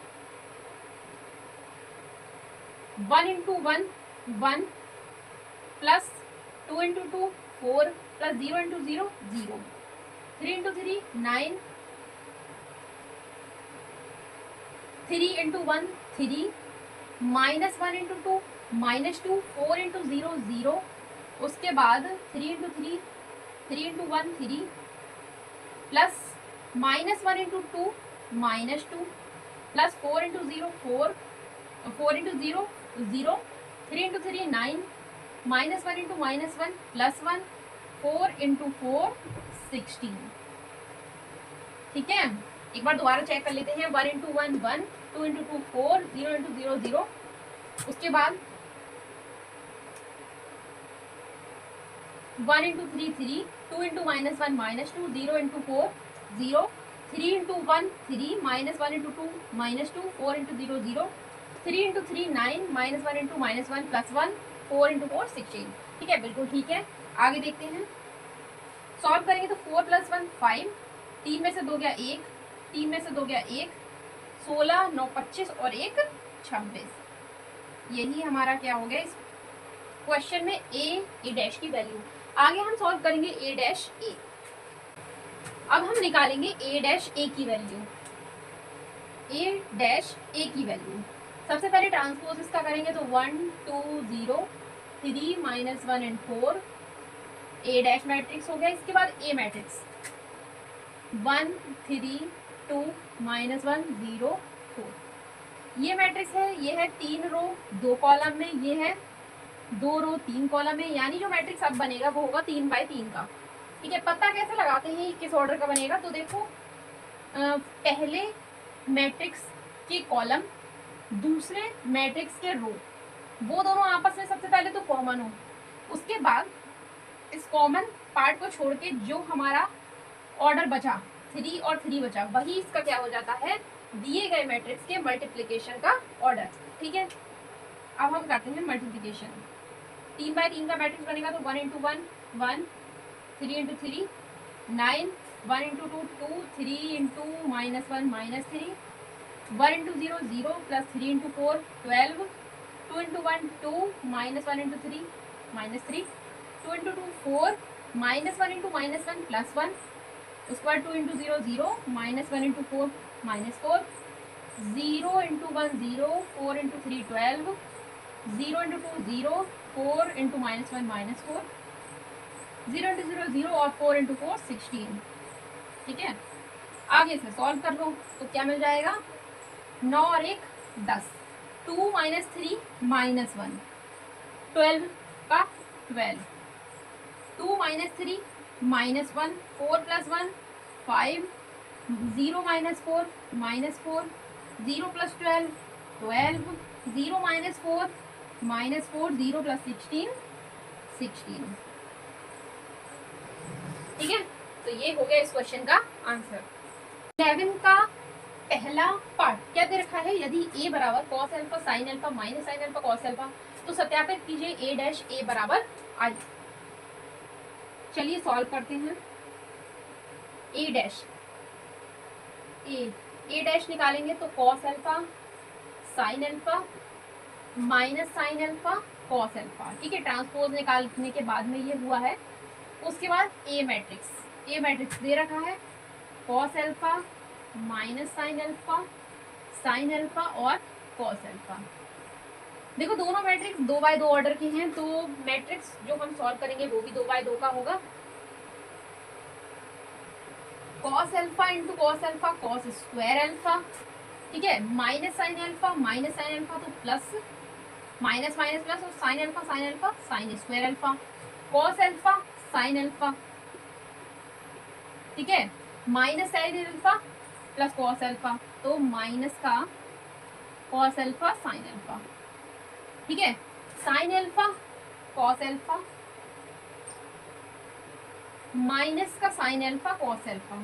1 × 1 1 plus 2 into 2 4 plus 0 into 0 0, 3 into 3 9, 3 into 1 3, minus 1 into 2 -2, 4 into 0 0, उसके बाद 3 into 3 3 into 1 3, plus -1 into 2 -2, plus 4 into 0 4, 4 into 0 0, 3 into 3 9, -1 into -1 plus 1, 4 into 4 16। ठीक है, एक बार दोबारा चेक कर लेते हैं। 1 इंटू 1 1, 2 इंटू 2 4, 0 इंटू 0 0, उसके बाद 1 into 3 3, 2 into -1 -2, 0 into 4 0, 3 into 1 3, -1 into 2 -2, 4 into 0 0, 3 into 3 9, -1 into -1 plus 1, 4 into 4 16। ठीक है, बिल्कुल ठीक है। आगे देखते हैं, सॉल्व करेंगे तो 4 प्लस 1 5, 3 में से 2 गया 1, 3 में से 2 गया 1, 16 9 25 और 1 26। यही हमारा क्या हो गया इस क्वेश्चन में ए डैश की वैल्यू। आगे हम सॉल्व करेंगे ए डैश ए। अब हम निकालेंगे ए डैश ए की वैल्यू। ए डैश ए की वैल्यू सबसे पहले ट्रांसपोज इसका करेंगे तो 1 2 0 3 -1 एंड 4, ए डैश मैट्रिक्स हो गया। इसके बाद ए मैट्रिक्स 1 3 2 -1 0 4, ये मैट्रिक्स है। ये है 3 रो 2 कॉलम में, ये है 2 रो 3 कॉलम में, यानी जो मैट्रिक्स अब बनेगा वो होगा 3 बाय 3 का। ठीक है, पता कैसे लगाते हैं किस ऑर्डर का बनेगा, तो देखो पहले मैट्रिक्स के कॉलम, दूसरे मैट्रिक्स के रो, वो दोनों आपस में सबसे पहले तो कॉमन हो, उसके बाद इस कॉमन पार्ट को छोड़ के जो हमारा ऑर्डर बचा 3 और 3 बचा, वही इसका क्या हो जाता है, दिए गए मैट्रिक्स के मल्टीप्लिकेशन का ऑर्डर। ठीक है, अब हम करते हैं मल्टीप्लिकेशन। 3 बाय 3 का मैट्रिक्स बनेगा तो 1 into 1 1, 3 into 3 9, 1 into 2 2, 3 into -1 -3, 1 into 0 0, plus 3 into 4 12, 2 into 1 2, -1 into 3 -3, 2 into 2 4, -1 into -1 plus 1, उसके बाद 2 into 0 0, -1 into 4 -4, 0 into 1 0, 4 into 3 12, 0 into 2 0, 4 into -1 -4, 0 into 0 0 और 4 इंटू 4 16। ठीक है, आगे से सॉल्व कर लो तो क्या मिल जाएगा, 9 और 1 10, 2 - 3 -1, 12 का 12, 2 - 3 -1, 4 प्लस 1 5, 0 - 4 -4, 0 प्लस 12 12, 0 - 4 -4, 0 प्लस 16 16। ठीक है, तो ये हो गया इस क्वेश्चन का आंसर। 11 का पहला पार्ट क्या दे रखा है, यदि a बराबर cos alpha sin alpha minus sin alpha cos alpha, तो सत्यापित कीजिए a डैश a बराबर I। चलिए सॉल्व करते हैं। a डैश a डैश निकालेंगे तो cos alpha sin alpha minus sin alpha cos alpha. ठीक है, ट्रांसपोज निकालने के बाद में ये हुआ है। उसके बाद ए मैट्रिक्स दे रखा है cos alpha minus sin alpha और cos अल्फा। देखो दोनों मैट्रिक्स 2 बाय 2 ऑर्डर के हैं, तो मैट्रिक्स जो हम सॉल्व करेंगे वो भी 2 बाय 2 का होगा। cos alpha into cos alpha cos square alpha. ठीक है, माइनस sin अल्फा तो प्लस माइनस माइनस प्लस, और sin alpha sin square alpha, cos alpha sin alpha. ठीक है, minus sin alpha plus cos alpha, तो minus का cos alpha sin alpha. ठीक है, sin alpha cos alpha minus का sin alpha cos alpha.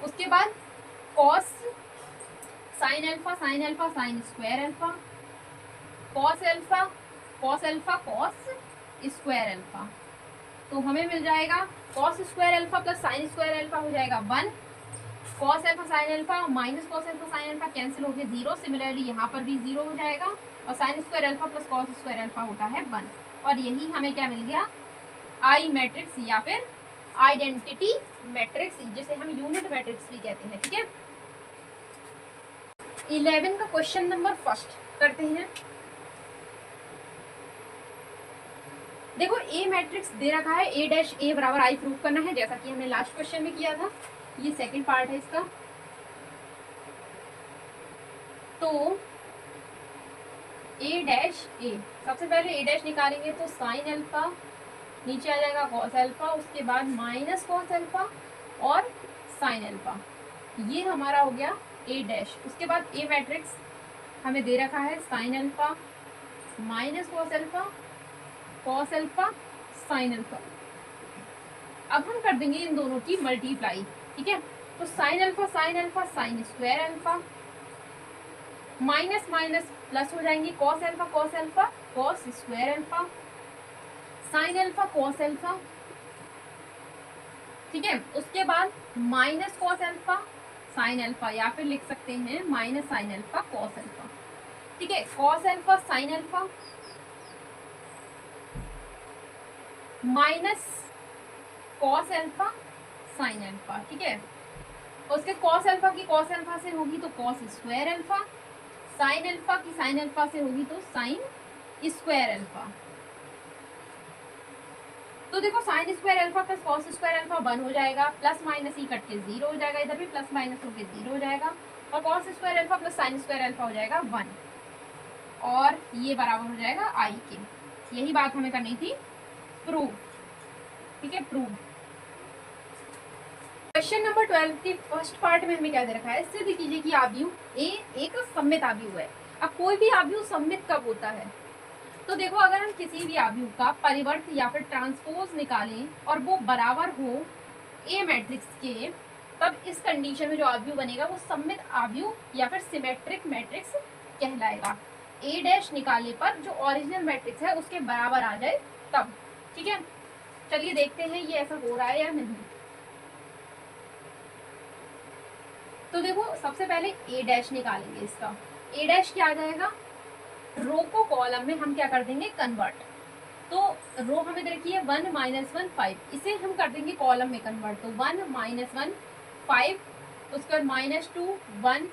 उसके बाद cos sin alpha sin square alpha, cos alpha cos square alpha. तो हमें मिल जाएगा cos square alpha plus sin square alpha हो जाएगा 1, cos alpha sin alpha minus cos alpha sin alpha cancel हो गया 0। Similarly यहाँ पर भी 0 हो जाएगा, और sin square alpha plus cos square alpha होता है 1, और यही हमें क्या मिल गया, आई मैट्रिक्स या फिर आइडेंटिटी मैट्रिक्स, जिसे हम यूनिट मैट्रिक्स भी कहते हैं। ठीक है, 11 का क्वेश्चन नंबर फर्स्ट करते हैं। देखो ए मैट्रिक्स दे रखा है, ए डैश ए बराबर आई प्रूव करना है, जैसा कि हमने लास्ट क्वेश्चन में किया था। ये सेकंड पार्ट है इसका। तो ए डैश ए, सबसे पहले ए डैश निकालेंगे तो साइन अल्फा, नीचे आ जाएगा कॉस अल्फा, उसके बाद माइनस कॉस अल्फा और साइन अल्फा, ये हमारा हो गया ए डैश। उसके बाद ए मैट्रिक्स हमें दे रखा है sine alpha minus cos alpha sine alpha. अब हम कर देंगे इन दोनों की मल्टीप्लाई। ठीक है, तो sine alpha sine square alpha, minus minus plus हो जाएंगे, cos alpha cos square alpha, sine alpha cos alpha. ठीक है, उसके बाद minus cos alpha sine alpha, या फिर लिख सकते हैं minus sine alpha cos alpha. ठीक है, cos alpha sine alpha minus cos alpha sine alpha. ठीक है, उसके कॉस अल्फा की कॉस अल्फा से होगी तो cos square alpha, sine alpha की साइन अल्फा से होगी तो साइन स्क्वायर अल्फा। तो देखो sine square alpha plus cos square alpha 1 हो जाएगा, प्लस माइनस ही कट के 0 हो जाएगा, इधर भी प्लस माइनस होके 0 हो जाएगा, और cos square alpha plus sine square alpha हो जाएगा 1, और ये बराबर हो जाएगा आई के। यही बात हमें करनी थी, प्रूव। ठीक है, प्रूव। क्वेश्चन नंबर 12 के फर्स्ट पार्ट में हमें क्या दे रखा है, सिद्ध कीजिए कि आव्यूह ए एक सममित आव्यूह है। अब कोई भी आव्यूह सममित कब होता है, तो देखो अगर हम किसी भी आव्यूह का परिवर्त या फिर ट्रांसपोज निकालें और वो बराबर हो ए मैट्रिक्स के, तब इस कंडीशन में जो आव्यूह बनेगा वो सममित आव्यूह या फिर सिमेट्रिक मैट्रिक्स कहलाएगा। ए डैश निकालने पर जो ओरिजिनल मैट्रिक्स है उसके बराबर आ जाए तब। ठीक है, चलिए देखते हैं ये ऐसा हो रहा है या नहीं। तो देखो सबसे पहले ए डैश निकालेंगे, इसका ए डैश क्या आ जाएगा, रो को कॉलम में हम क्या कर देंगे कन्वर्ट। तो रो हमें दे रखी है 1 -1 5, इसे हम कर देंगे कॉलम में कन्वर्ट। तो 1 -1 5, उसके बाद -2 1,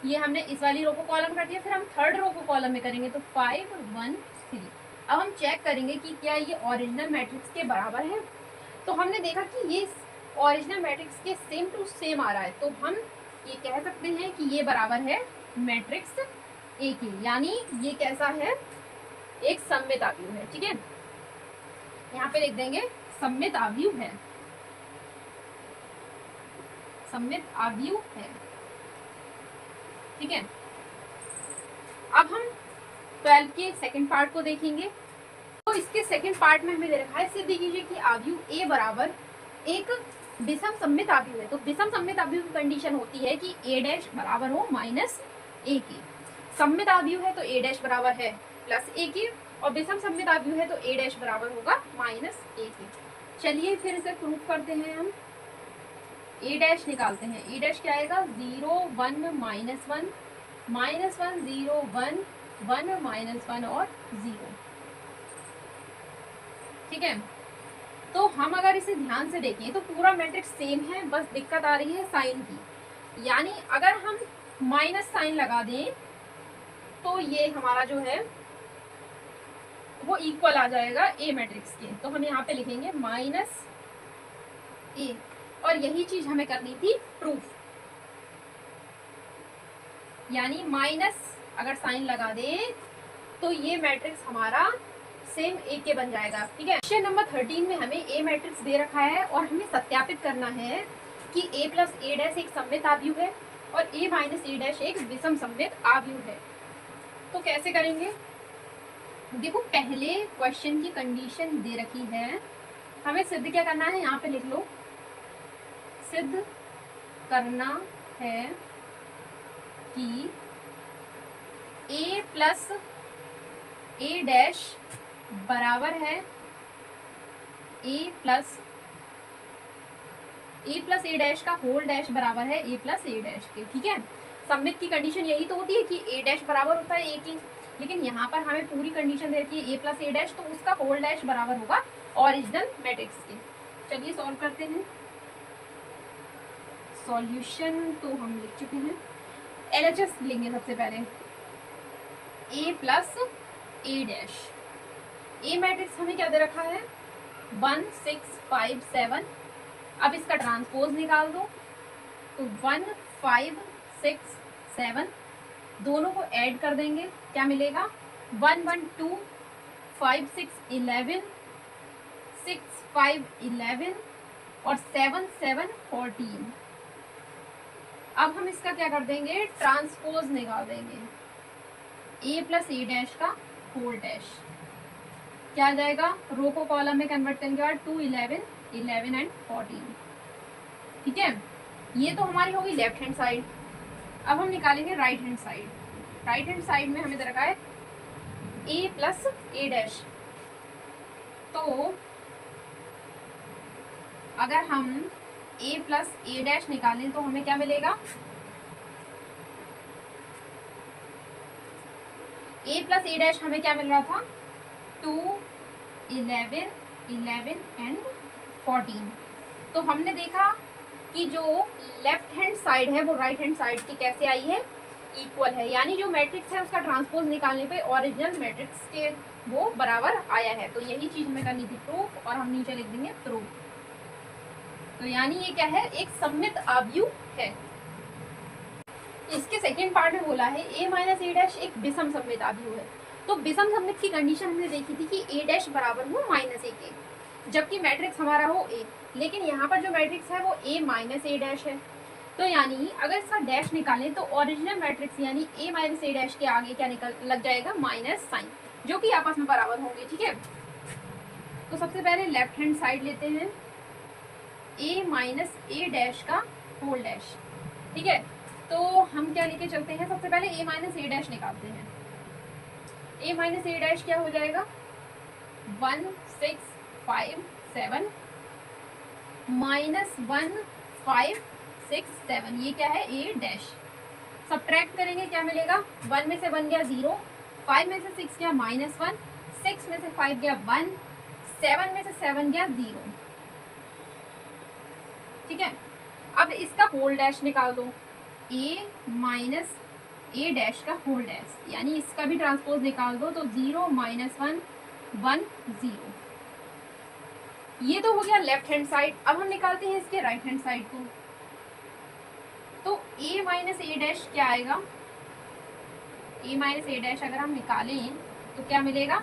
ये हमने इस वाली रो को कॉलम कर दिया। फिर हम थर्ड रो को कॉलम में करेंगे तो 5 1 3। अब हम चेक करेंगे कि क्या ये ओरिजिनल मैट्रिक्स के बराबर है। तो हमने देखा कि ये ओरिजिनल मैट्रिक्स के सेम टू सेम आ रहा है, तो हम ये कह सकते हैं कि ये बराबर है मैट्रिक्स ए की, यानी ये कैसा है, एक सममित आव्यूह है। ठीक है, यहाँ पे लिख देंगे सममित आव्यूह है, सममित आव्यूह है। ठीक है, अब हम 12 के सेकंड पार्ट को देखेंगे। तो इसके सेकंड पार्ट में हमें दे रखा है, सिद्ध कीजिए कि आव्यूह ए बराबर एक विषम सममित आव्यूह है। तो विषम सममित आव्यूह की कंडीशन होती है कि ए डैश बराबर हो माइनस ए की। सममित आव्यूह है तो ए डैश बराबर है प्लस ए की, और विषम सममित आव्यूह है तो ए डैश बराबर होगा माइनस ए की। चलिए फिर इसे प्रूव करते हैं हम। ए डैश निकालते हैं, ए डैश क्या आएगा, 0 1 -1 -1 0 1 1 -1 और 0। ठीक है, तो हम अगर इसे ध्यान से देखें तो पूरा मैट्रिक्स सेम है, बस दिक्कत आ रही है साइन की। यानी अगर हम माइनस साइन लगा दें तो ये हमारा जो है वो इक्वल आ जाएगा ए मैट्रिक्स के। तो हम यहाँ पे लिखेंगे माइनस ए, और यही चीज हमें करनी थी प्रूफ। यानी माइनस अगर साइन लगा दें तो ये मैट्रिक्स हमारा सेम ए के बन जाएगा। ठीक है, क्वेश्चन नंबर 13 में हमें ए मैट्रिक्स दे रखा है और हमें सत्यापित करना है कि ए प्लस ए डैश एक सममित आव्यूह है और ए माइनस ए डैश एक विषम सममित आव्यूह है। तो कैसे करेंगे, देखो पहले क्वेश्चन की कंडीशन दे रखी है, हमें सिद्ध क्या करना है, यहाँ पे लिख लो, सिद्ध करना है कि ए प्लस ए डैश बराबर है ए प्लस ए डैश का होल डैश बराबर है ए प्लस ए डैश के। ठीक है, सममित की कंडीशन यही तो होती है कि ए डैश बराबर होता है ए की। लेकिन यहाँ पर हमें पूरी कंडीशन दे रखी है a प्लस ए डैश, तो उसका होल डैश बराबर होगा ओरिजिनल मैट्रिक्स के। चलिए सॉल्व करते हैं। सॉल्यूशन तो हम लिख चुके हैं, LHS लेंगे सबसे पहले। a plus A dash, A matrix हमें क्या दे रखा है 1 6 5 7। अब इसका ट्रांसपोज निकाल दो, तो 1 5 6 7 दोनों को ऐड कर देंगे, क्या मिलेगा 1 1 2 5 6 11 6 5 11 और 7 7 14। अब हम इसका क्या कर देंगे, ट्रांसपोज निकाल देंगे, a प्लस ए डैश का होल डैश, क्या आ जाएगा रो को कॉलम में कन्वर्ट करने के बाद 2 11 11 एंड 14। ठीक है, ये तो हमारी होगी लेफ्ट हैंड साइड। अब हम निकालेंगे right hand side. Right hand side में हमें दे रखा है a प्लस ए डैश, तो अगर हम a प्लस ए डैश निकालें तो हमें क्या मिलेगा, a प्लस ए डैश हमें क्या मिल रहा था 2 11 11 एंड 14। तो हमने देखा कि जो लेफ्ट हैंड साइड है वो राइट हैंड साइड की कैसे आई है, इक्वल है, यानी जो मैट्रिक्स है उसका ट्रांसपोज निकालने पे ओरिजिनल मैट्रिक्स के वो बराबर आया है। तो यही चीज हमें करनी थी प्रूफ, और हम नीचे लिख देंगे प्रूफ। तो यानी ये क्या है, एक सममित आव्यूह है। इसके सेकेंड पार्ट में बोला है a माइनस ए डैश एक विषम सममित आव्यूह है। तो विषम सममित की कंडीशन हमने देखी थी कि a डैश बराबर हो माइनस ए के, जबकि मैट्रिक्स हमारा हो a, लेकिन यहाँ पर जो मैट्रिक्स है वो a माइनस ए डैश है। तो यानी अगर इसका डैश निकालें तो ओरिजिनल मैट्रिक्स यानी a माइनस ए डैश के आगे क्या निकल लग जाएगा माइनस साइन, जो कि आपस में बराबर होंगे। ठीक है, तो सबसे पहले लेफ्ट हैंड साइड लेते हैं, a माइनस ए डैश का होल डैश। ठीक है, तो हम क्या लेके चलते हैं, सबसे पहले a माइनस ए डैश निकालते हैं। a माइनस ए डैश क्या हो जाएगा 1 6 5 7 माइनस 1 5 6 7, ये क्या है a डैश। सब्ट्रैक्ट करेंगे क्या मिलेगा, 1 में से 1 गया 0, 5 में से 6 गया -1, 6 में से 5 गया 1, 7 में से 7 गया 0। ठीक है, अब इसका होल डैश निकाल दो, a माइनस ए डैश का होल डैश, यानी इसका भी ट्रांसपोज निकाल दो, तो 0 -1 1 0। ये तो हो गया लेफ्ट हैंड साइड। अब हम निकालते हैं इसके राइट हैंड साइड को। तो a माइनस ए डैश क्या आएगा, a माइनस ए डैश अगर हम निकालें तो क्या मिलेगा,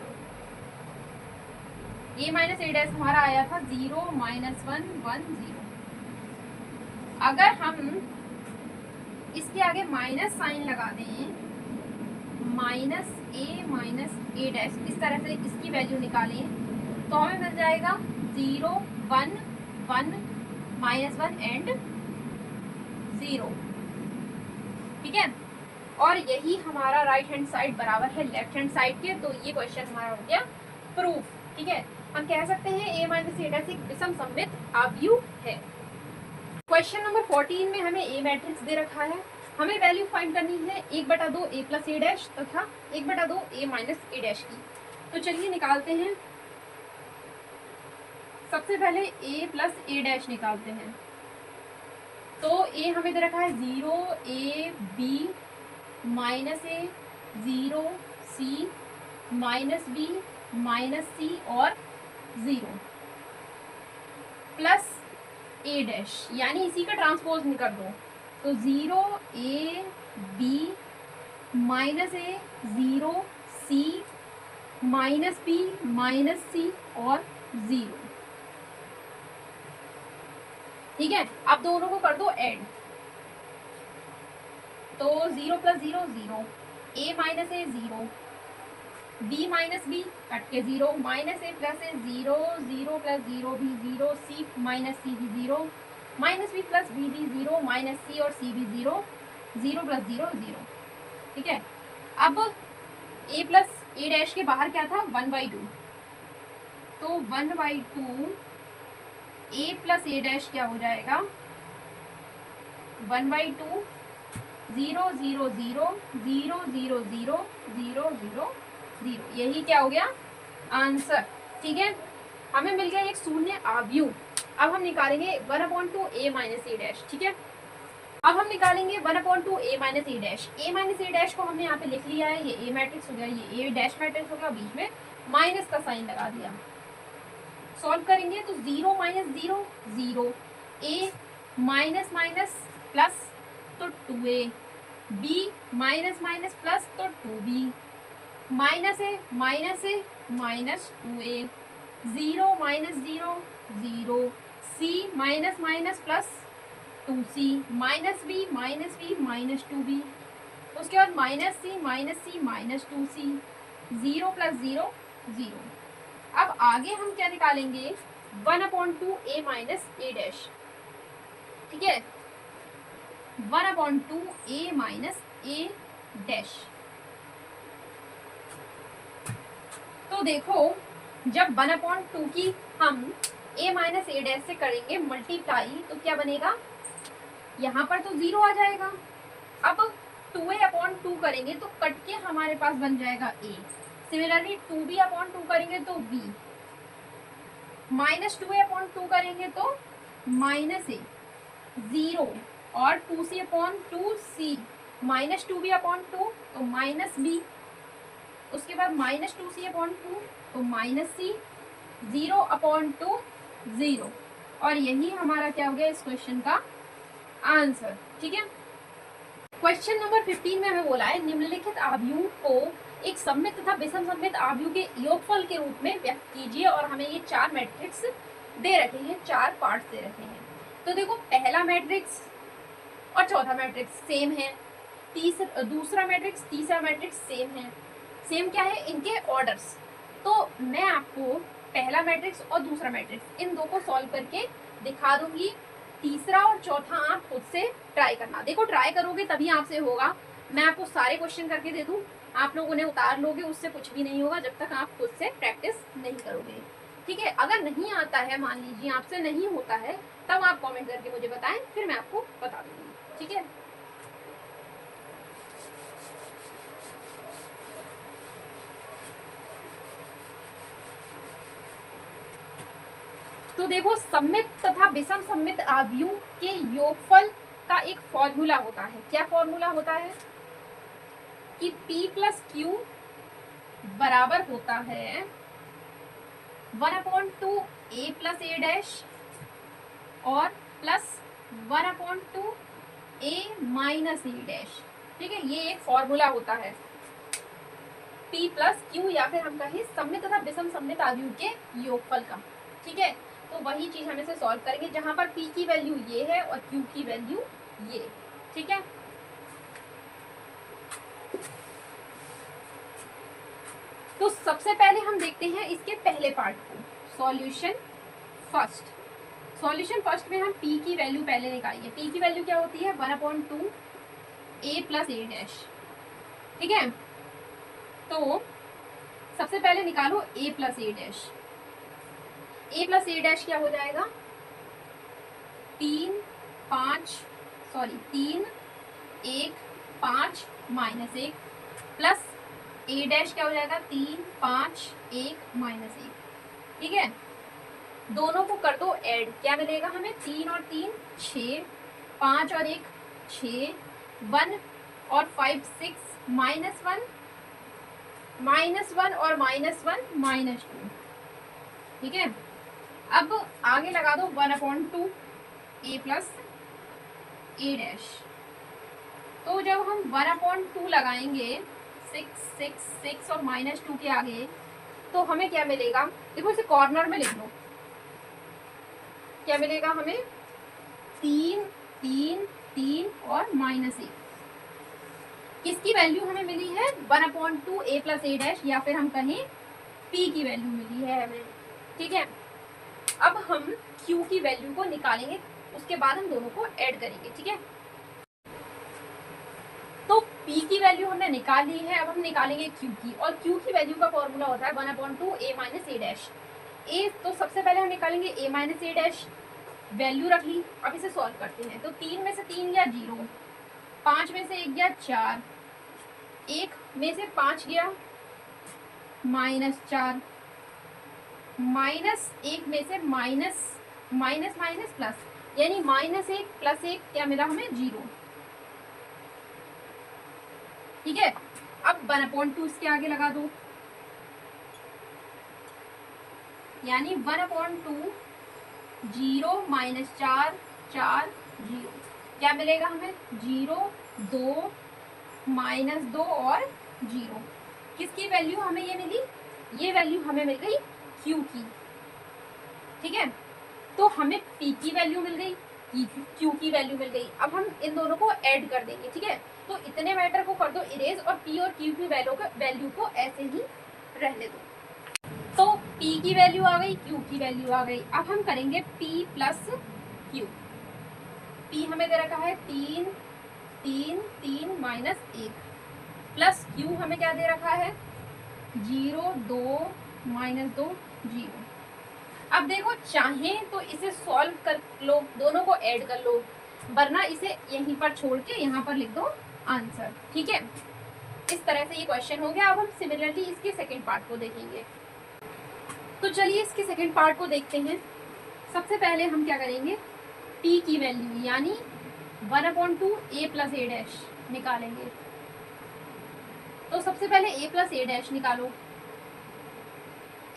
a माइनस ए डैश हमारा आया था 0 -1 1 0। अगर हम इसके आगे माइनस साइन लगा दें, माइनस ए डैश, इस तरह से इसकी वैल्यू निकालें तो हमें मिल जाएगा 0 1 1 -1 एंड 0। ठीक है, और यही हमारा राइट हैंड साइड बराबर है लेफ्ट हैंड साइड के। तो ये क्वेश्चन हमारा हो गया प्रूफ। ठीक है, हम कह सकते हैं a माइनस ए डैश एक विषम सममित आव्यूह है। क्वेश्चन नंबर 14 में हमें a मैट्रिक्स दे रखा है, हमें वैल्यू फाइंड करनी है 1/2 a प्लस ए डैश तथा 1/2 a माइनस ए डैश की। तो चलिए निकालते हैं। सबसे पहले a प्लस ए डैश निकालते हैं। तो a हमें दे रखा है 0 a b minus A 0 c minus b minus c और 0 प्लस ए डैश, यानी इसी का ट्रांसपोज निकाल दो, तो 0 a b minus A 0 c minus b minus c और 0। ठीक है, अब दोनों को कर दो ऐड, तो 0 plus 0 0, a minus A 0, b minus b cut के 0, माइनस ए प्लस ए 0, 0 प्लस 0 भी 0, c माइनस सी भी 0, माइनस b प्लस b भी 0, माइनस c और c भी 0, 0 प्लस 0 0। ठीक है, अब a प्लस ए डैश के बाहर क्या था 1/2, तो 1/2 a प्लस ए डैश क्या हो जाएगा 1/2 0 0 0 0 0 0 0 0 0, यही क्या हो गया आंसर। ठीक है, हमें मिल गया एक शून्य आव्यूह। अब हम निकालेंगे 1/2 a माइनस ए डैश। ठीक है, अब हम निकालेंगे 1/2 a minus A dash. a minus A dash को हमने यहाँ पे लिख लिया है, ये a मैट्रिक्स हो गया, ये a डैश मैट्रिक्स हो गया, बीच में माइनस का साइन लगा दिया। सॉल्व करेंगे तो 0 minus 0 0, a minus minus plus तो 2a, b minus minus plus तो 2b, minus a minus 2a, 0 minus 0 0, c minus minus plus 2c, minus b minus 2b, उसके बाद minus c minus 2c, 0 plus 0 0। अब आगे हम क्या निकालेंगे 1/2 a माइनस ए डैश। ठीक है, 1/2 a माइनस ए डैश। तो देखो जब 1/2 की हम a माइनस ए डैश से करेंगे मल्टीप्लाई तो क्या बनेगा, यहाँ पर तो 0 आ जाएगा। अब 2a/2 करेंगे तो कट के हमारे पास बन जाएगा a। सिमिलरली 2b/2 करेंगे तो b, माइनस 2a/2 करेंगे तो माइनस a, 0 और 2c/2c, माइनस 2b/2 तो माइनस b, उसके बाद माइनस 2c/2 तो माइनस c, 0/2 0। और यही हमारा क्या हो गया इस क्वेश्चन का आंसर। ठीक है, क्वेश्चन नंबर 15 में हमें बोला है निम्नलिखित आव्यूह को एक सममित तथा विषम सममित आव्यूह के योगफल के रूप में व्यक्त कीजिए। और हमें ये 4 मैट्रिक्स दे रखे हैं, 4 पार्ट्स दे रखे हैं। तो देखो पहला मैट्रिक्स और चौथा मैट्रिक्स सेम है, दूसरा मैट्रिक्स तीसरा मैट्रिक्स सेम है। सेम क्या है, इनके ऑर्डर्स। तो मैं आपको पहला मैट्रिक्स और दूसरा मैट्रिक्स इन दो को सॉल्व करके दिखा दूंगी। तीसरा और चौथा आप खुद से ट्राई करना। देखो ट्राई करोगे तभी आपसे होगा। मैं आपको सारे क्वेश्चन करके दे दूं, आप लोग उन्हें उतार लोगे, उससे कुछ भी नहीं होगा जब तक आप खुद से प्रैक्टिस नहीं करोगे। ठीक है, अगर नहीं आता है, मान लीजिए आपसे नहीं होता है, तब आप कमेंट करके मुझे बताएं, फिर मैं आपको बता दूंगी। ठीक है, तो देखो सममित तथा विषम सममित आव्यूह के योगफल का एक फॉर्मूला होता है। क्या फॉर्मूला होता है कि p प्लस क्यू बराबर होता है 1/2 a प्लस ए डैश और plus 1/2 a minus A dash. ठीक है, ये एक फॉर्मूला होता है p प्लस क्यू, या फिर हम कहें सममित तथा विषम सममित आव्यूह के योगफल का। ठीक है, तो वही चीज हम इसे सॉल्व करेंगे जहां पर p की वैल्यू ये है और q की वैल्यू ये। ठीक है, तो सबसे पहले हम देखते हैं इसके पहले पार्ट को, सॉल्यूशन फर्स्ट। सॉल्यूशन फर्स्ट में हम p की वैल्यू पहले निकालेंगे। p की वैल्यू क्या होती है 1/2 a प्लस ए डैश। ठीक है, तो सबसे पहले निकालो a plus A dash. a plus A dash क्या हो जाएगा 3 1 5 माइनस 1 प्लस ए डैश क्या हो जाएगा 3 5 1 माइनस 1। ठीक है, दोनों को कर दो ऐड, क्या मिलेगा हमें 3 और 3 6, 5 और 1 6, 1 और 5 6, -1 और -1 -2। ठीक है, अब आगे लगा दो 1/2 a प्लस ए डैश। तो जब हम 1/2 लगाएंगे 6 6 6 और -2 के आगे, तो हमें क्या मिलेगा, देखो इसे कॉर्नर में लिख लो, क्या मिलेगा हमें 3 3 3 और -1। किसकी वैल्यू हमें मिली है 1/2 a प्लस ए डैश, या फिर हम कहें p की वैल्यू मिली है हमें। ठीक है, अब हम q की वैल्यू को निकालेंगे, उसके बाद हम दोनों को ऐड करेंगे। ठीक है, तो p की वैल्यू हमने निकाल ली है, अब हम निकालेंगे q की। और q की वैल्यू का फॉर्मूला होता है 1/2 a minus A dash. a तो सबसे पहले हम निकालेंगे a minus A dash, value रख ली। अब इसे सॉल्व करते हैं, तो 3 में से 3 गया 0, 5 में से 1 गया 4, 1 में से 5 गया -4, -1 में से माइनस माइनस माइनस प्लस, यानी -1 + 1 क्या मिला हमें 0। ठीक है, अब 1/2 इसके आगे लगा दो, यानी 1/2 0 -4 4 0 क्या मिलेगा हमें 0 2 -2 और 0। किसकी वैल्यू हमें ये मिली, ये वैल्यू हमें मिल गई Q की। ठीक है, तो हमें P की वैल्यू मिल गई, Q की वैल्यू मिल गई। अब हम इन दोनों को ऐड कर देंगे। ठीक है, तो इतने मैटर को कर दो इरेज और P और Q की वैल्यू को ऐसे ही रहने दो। तो P की वैल्यू आ गई, Q की वैल्यू आ गई। अब हम करेंगे P + Q। P हमें दे रखा है 3 3 3 -1 प्लस Q हमें क्या दे रखा है 0 2 -2 0। अब देखो चाहे तो इसे सॉल्व कर लो, दोनों को ऐड कर लो, वरना इसे यहीं पर छोड़ के यहाँ पर लिख दो आंसर। ठीक है, इस तरह से ये क्वेश्चन हो गया। अब हम सिमिलरली इसके सेकंड पार्ट को देखेंगे। तो चलिए इसके सेकंड पार्ट को देखते हैं। सबसे पहले हम क्या करेंगे, P की वैल्यू यानी 1/2 a + a' निकालेंगे। तो सबसे पहले a + a' निकालो।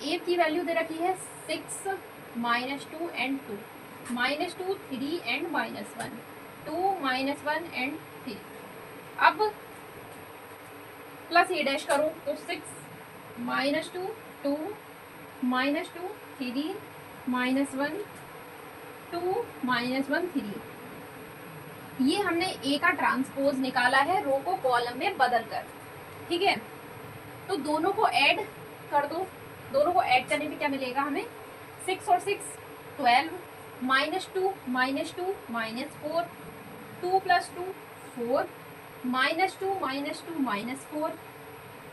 a की वैल्यू दे रखी है 6 -2 and 2 -2 3 and -1 2 -1 and 3। अब प्लस a' करो तो 6 -2 2 -2 3 -1 2 -1 3। ये हमने a का ट्रांसपोज निकाला है रो को कॉलम में बदल कर। ठीक है, तो दोनों को ऐड कर दो। दोनों को ऐड करने पे क्या मिलेगा हमें 6 और 6 12 -2 -2 -4 2 + 2 4 -2 -2 -4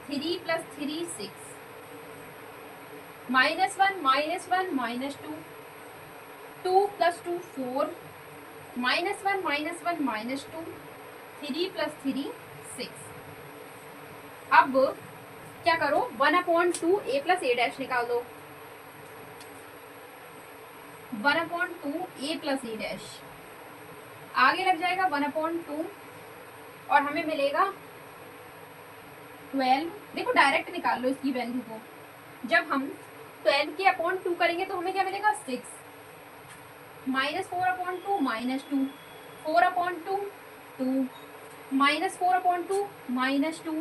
3 + 3 6 -1 -1 -2 2 + 2 4 -1 -1 -2 3 + 3 6। अब क्या करो 1/2 a + a' निकाल दो। 1/2 a + a' आगे लग जाएगा 1/2 और हमें मिलेगा 12। देखो डायरेक्ट निकाल लो इसकी वैल्यू को। जब हम 12 के अपॉन 2 करेंगे तो हमें क्या मिलेगा 6 -4/2 -2 4/2 2 -4/2 -2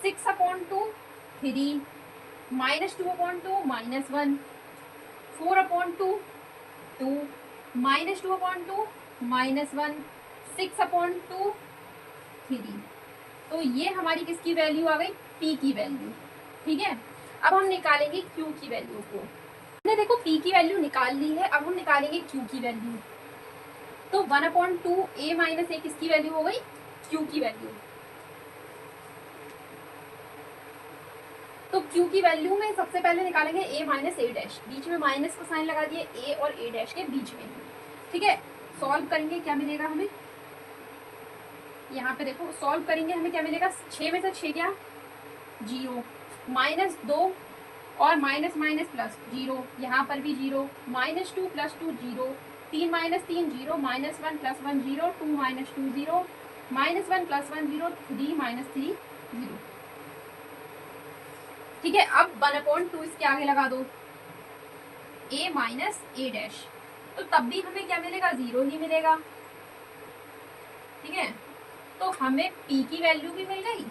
6/2 3 -2/2 -1 4/2 2 -2/2 -1 6/2 3। तो ये हमारी किसकी वैल्यू आ गई P की वैल्यू। ठीक है, अब हम निकालेंगे Q की वैल्यू को। हमने देखो P की वैल्यू निकाल ली है, अब हम निकालेंगे Q की वैल्यू। तो 1/2 a - a किसकी वैल्यू हो गई Q की वैल्यू। तो Q की वैल्यू में सबसे पहले निकालेंगे a - a', बीच में माइनस का साइन लगा दिए a और a' के बीच में। ठीक है, सॉल्व करेंगे क्या मिलेगा हमें, यहाँ पे देखो सॉल्व करेंगे हमें क्या मिलेगा 6 में से 6 क्या 0 -2 और माइनस माइनस प्लस 0, यहाँ पर भी 0 -2 + 2 0 3 - 3 0 -1 + 1 0 2 - 2 0 -1 + 1 0 3 - 3 0। ठीक है, अब 1/2 इसके आगे लगा दो a - a', तो तब भी हमें क्या मिलेगा 0 ही मिलेगा। ठीक है, तो हमें P की वैल्यू भी मिल गई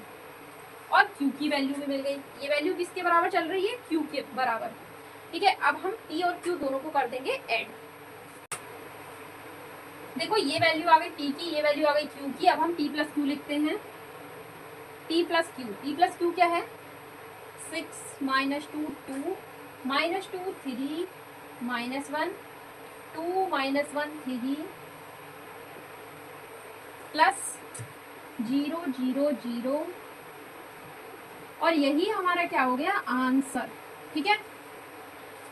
और Q की वैल्यू भी मिल गई। ये वैल्यू किसके बराबर चल रही है Q के बराबर। ठीक है, अब हम P और Q दोनों को कर देंगे ऐड। देखो ये वैल्यू आ गई P की, ये वैल्यू आ गई Q की। अब हम P + Q लिखते हैं। P + Q, P + Q क्या है 6 - 2 2 -2 3 -1 2 -1 3 प्लस 0 0 0 और यही हमारा क्या हो गया आंसर। ठीक है,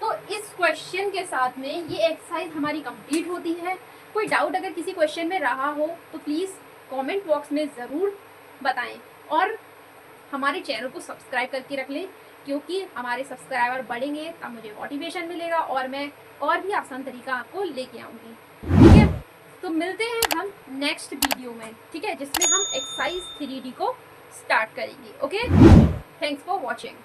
तो इस क्वेश्चन के साथ में ये एक्सरसाइज हमारी कंप्लीट होती है। कोई डाउट अगर किसी क्वेश्चन में रहा हो तो प्लीज़ कमेंट बॉक्स में ज़रूर बताएं और हमारे चैनल को सब्सक्राइब करके रख लें, क्योंकि हमारे सब्सक्राइबर बढ़ेंगे तब मुझे मोटिवेशन मिलेगा और मैं और भी आसान तरीका आपको लेके आऊँगी। ठीक है, तो मिलते हैं हम नेक्स्ट वीडियो में, ठीक है, जिसमें हम एक्सरसाइज 3D को स्टार्ट करेंगे। Okay, thanks for watching.